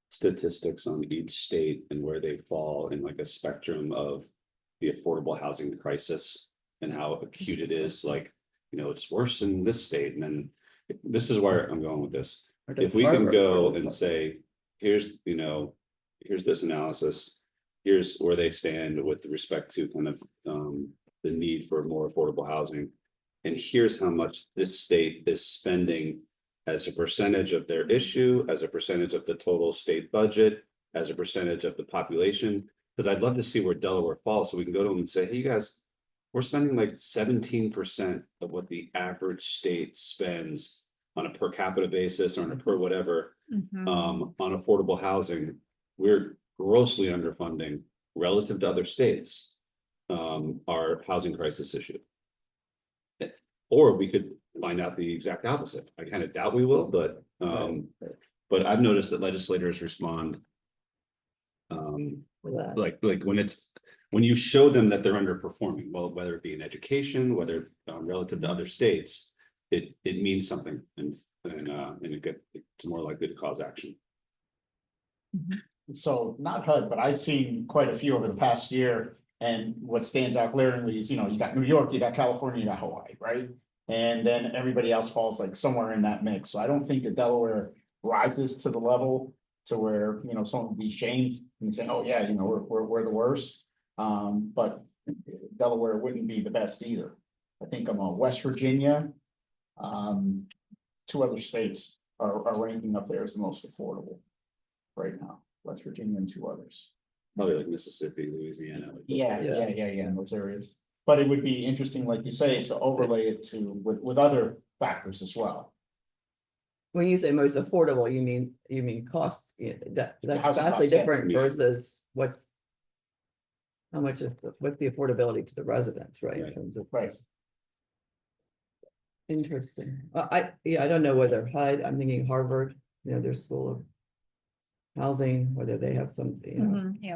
statistics on each state and where they fall in like a spectrum of the affordable housing crisis and how acute it is? Like, it's worse in this state, and then this is where I'm going with this. or If does we can Harvard go or does and like- say, here's this analysis, here's where they stand with respect to kind of the need for more affordable housing. And here's how much this state is spending as a percentage of their issue, as a percentage of the total state budget, as a percentage of the population. Because I'd love to see where Delaware falls, so we can go to them and say, hey, you guys, we're spending like 17% of what the average state spends on a per capita basis or on a per whatever Mhm. on affordable housing. We're grossly underfunding relative to other states our housing crisis issue. Or we could find out the exact opposite. I kind of doubt we will, but I've noticed that legislators respond for that. like when you show them that they're underperforming, well, whether it be in education, whether relative to other states, it means something, and it's more likely to cause action. So not HUD, but I've seen quite a few over the past year. And what stands out glaringly is, you got New York, you got California, you got Hawaii, right? And then everybody else falls like somewhere in that mix. So I don't think that Delaware rises to the level to where, someone would be shamed and say, oh yeah, we're the worst. But Delaware wouldn't be the best either. I think West Virginia, two other states are ranking up there as the most affordable right now. West Virginia and two others. Probably like Mississippi, Louisiana. Yeah, in those areas. But it would be interesting, like you say, to overlay it with other factors as well. When you say most affordable, you mean cost, that's housing vastly cost, yeah. different versus what's the affordability to the residents, right? In Right. terms of- Right. Interesting. I don't know whether HUD, I'm thinking Harvard, their school of housing, whether they have something, Mhm. Yeah,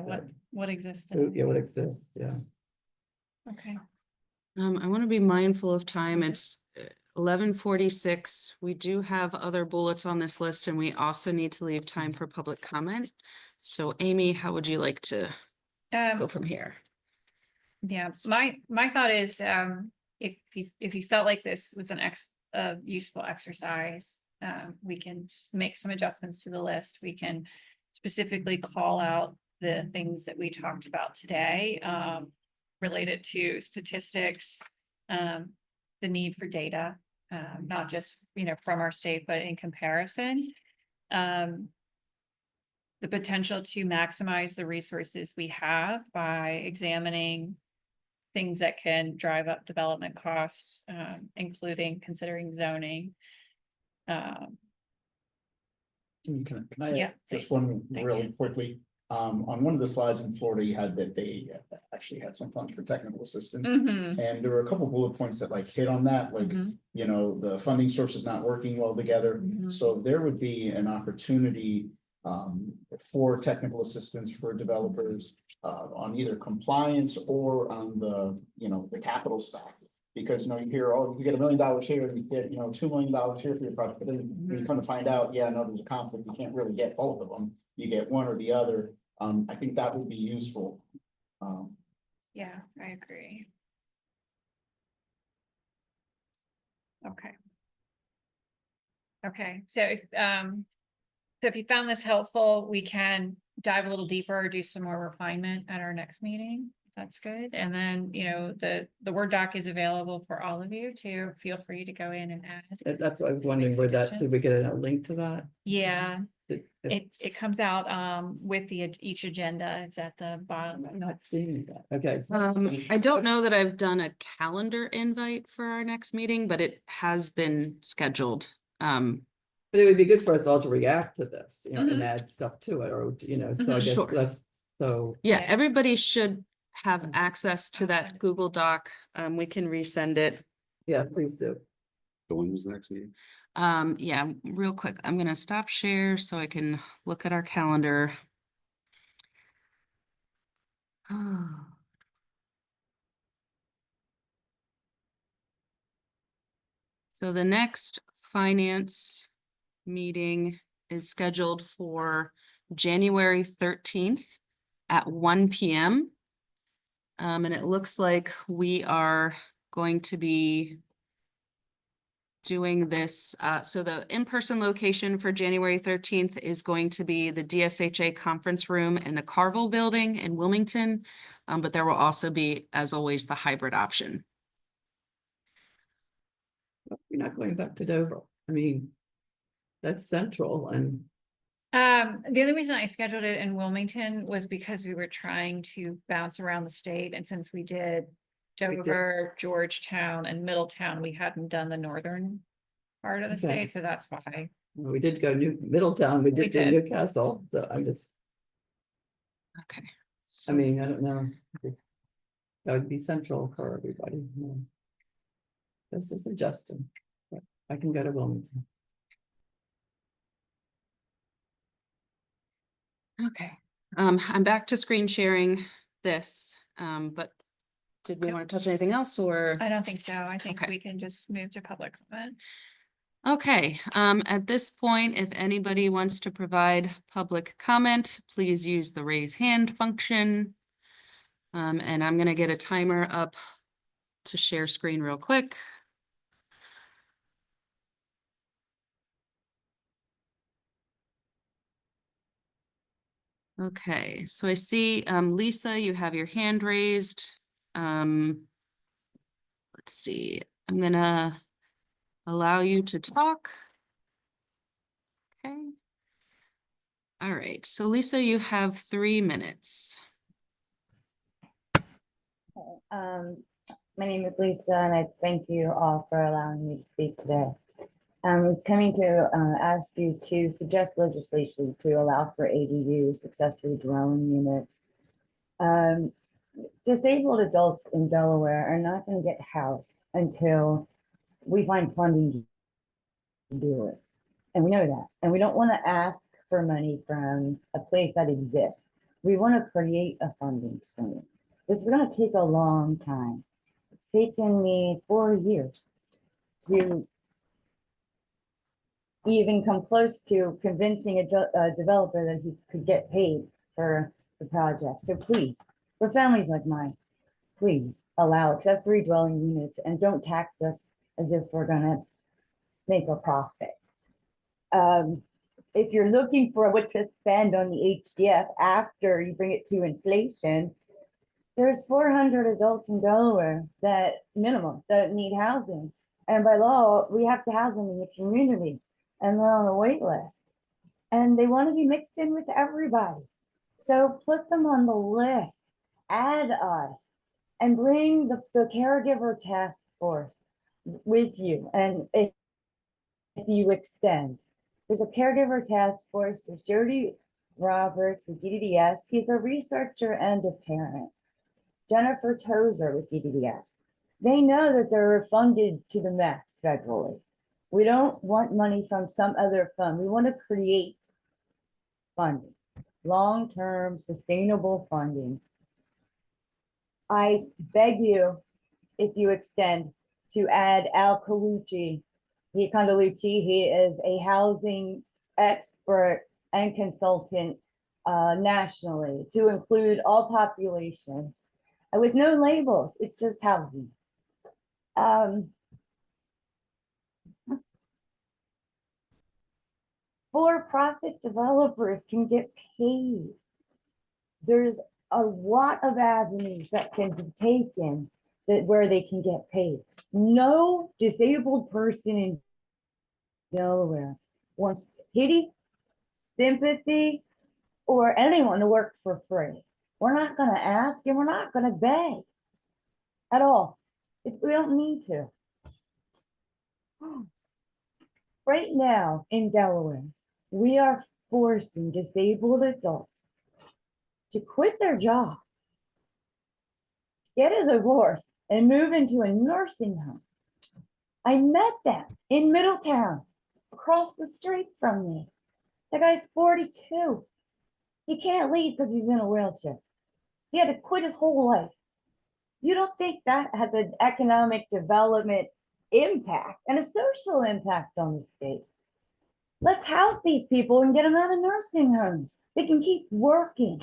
what exists? what exists, yeah. Okay. I want to be mindful of time. It's 11:46. We do have other bullets on this list, and we also need to leave time for public comment. So Amy, how would you like to go from here? Yeah, my thought is, if you felt like this was a useful exercise, we can make some adjustments to the list. We can specifically call out the things that we talked about today, related to statistics, the need for data, not just, from our state, but in comparison. The potential to maximize the resources we have by examining things that can drive up development costs, including considering zoning. Can I Yeah, just thanks. one Thank really you. quickly? On one of the slides in Florida, you had that they actually had some funds for technical assistance. Mhm. And there were a couple bullet points that like hit on that, like, Mhm. the funding source is not working well together. Mhm. So there would be an opportunity for technical assistance for developers on either compliance or on the capital stack. Because you hear, oh, you get $1 million here, and you get $2 million here for your project, but then when you come to find out, yeah, no, there's a conflict, you can't really get both of them. You get one or the other. I think that would be useful. Yeah, I agree. Okay. Okay, so if So if you found this helpful, we can dive a little deeper, do some more refinement at our next meeting. That's good. And then, you know, the Word doc is available for all of you to feel free to go in and add. That's what I was wondering, where that, did we get a link to that? Yeah, It- it comes out with each agenda. It's at the bottom. I'm not seeing that. Okay. I don't know that I've done a calendar invite for our next meeting, but it has been scheduled. But it would be good for us all to react to this, you know, and Mhm. add stuff to it, or, you know, so I Mhm. guess Sure. that's, so. Yeah, Yeah. everybody should have Mm. access to I'll send that it. Google Doc. We can resend it. Yeah, please do. So when was the next meeting? Yeah, real quick, I'm gonna stop share so I can look at our calendar. So the next finance meeting is scheduled for January 13th at 1 p.m. And it looks like we are going to be doing this. So the in-person location for January 13th is going to be the DSHA conference room in the Carville building in Wilmington. But there will also be, as always, the hybrid option. You're not going back to Dover. I mean, that's central and The only reason I scheduled it in Wilmington was because we were trying to bounce around the state, and since we did We did. Dover, Georgetown, and Middletown, we hadn't done the northern part of the Okay. state, so that's why. we did go Middletown, we We did do did. Newcastle, so I'm just, Okay. I So mean, I don't know. That would be central for everybody. Yeah. Just a suggestion. But I can go to Wilmington. okay. I'm back to screen sharing this, but did we Yep. want to touch anything else or? I don't think so. I think Okay. we can just move to public comment. Okay, at this point, if anybody wants to provide public comment, please use the raise hand function. And I'm gonna get a timer up to share screen real quick. Okay, so I see, Lisa, you have your hand raised. Let's see, I'm gonna allow you to talk. Okay. All right, so Lisa, you have 3 minutes. My name is Lisa, and I thank you all for allowing me to speak today. I'm coming to ask you to suggest legislation to allow for ADUs, accessory dwelling units. Disabled adults in Delaware are not going to get housed until we find funding to do it. And we know that. And we don't want to ask for money from a place that exists. We want to create a funding stream. This is going to take a long time. It's taken me 4 years to even come close to convincing a developer that he could get paid for the project. So please, for families like mine, please allow accessory dwelling units and don't tax us as if we're gonna make a profit. If you're looking for what to spend on the HDF after you bring it to inflation, there's 400 adults in Delaware that minimum that need housing. And by law, we have to house them in the community and they're on a wait list. And they want to be mixed in with everybody. So put them on the list, add us, and bring the caregiver task force with you. And if you extend, there's a caregiver task force, there's Jody Roberts with DDDS. He's a researcher and a parent. Jennifer Tozer with DDDS. They know that they're funded to the max federally. We don't want money from some other fund. We want to create funding, long-term sustainable funding. I beg you, if you extend, to add Al Colucci. He is a housing expert and consultant nationally to include all populations with no labels. It's just housing. for-profit developers can get paid. There's a lot of avenues that can be taken that where they can get paid. No disabled person in Delaware wants pity, sympathy, or anyone to work for free. We're not gonna ask and we're not gonna beg at all. We don't need to. Right now in Delaware, we are forcing disabled adults to quit their job, get a divorce, and move into a nursing home. I met them in Middletown, across the street from me. The guy's 42. He can't leave because he's in a wheelchair. He had to quit his whole life. You don't think that has an economic development impact and a social impact on the state? Let's house these people and get them out of nursing homes. They can keep working.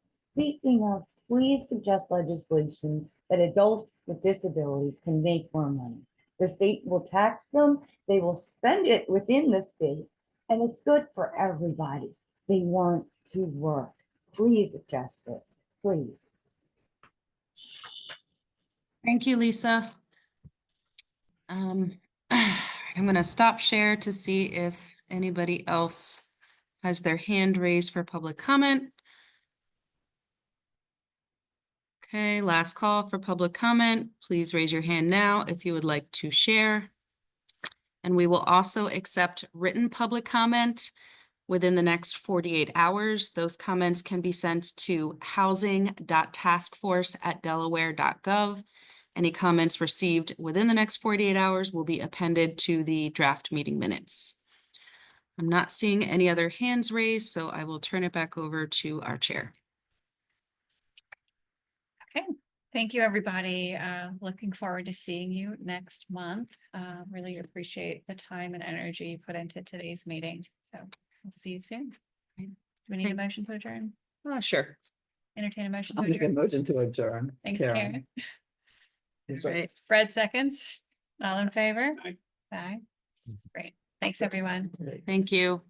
Speaking of, please suggest legislation that adults with disabilities can make more money. The state will tax them, they will spend it within the state, and it's good for everybody. They want to work. Please suggest it, please. Thank you, Lisa. I'm gonna stop share to see if anybody else has their hand raised for public comment. Okay, last call for public comment. Please raise your hand now if you would like to share. And we will also accept written public comment within the next 48 hours. Those comments can be sent to housing.taskforce@delaware.gov. Any comments received within the next 48 hours will be appended to the draft meeting minutes. I'm not seeing any other hands raised, so I will turn it back over to our chair. Okay, thank you, everybody. Looking forward to seeing you next month. Really appreciate the time and energy you put into today's meeting. So we'll see you soon. Do we need a motion to adjourn? Sure. Entertain a motion to I'll make a adjourn. motion to adjourn. Thanks, Karen. Karen. Right. Fred seconds. All in favor? Aye. Aye. Great. Thanks, everyone. Thank you.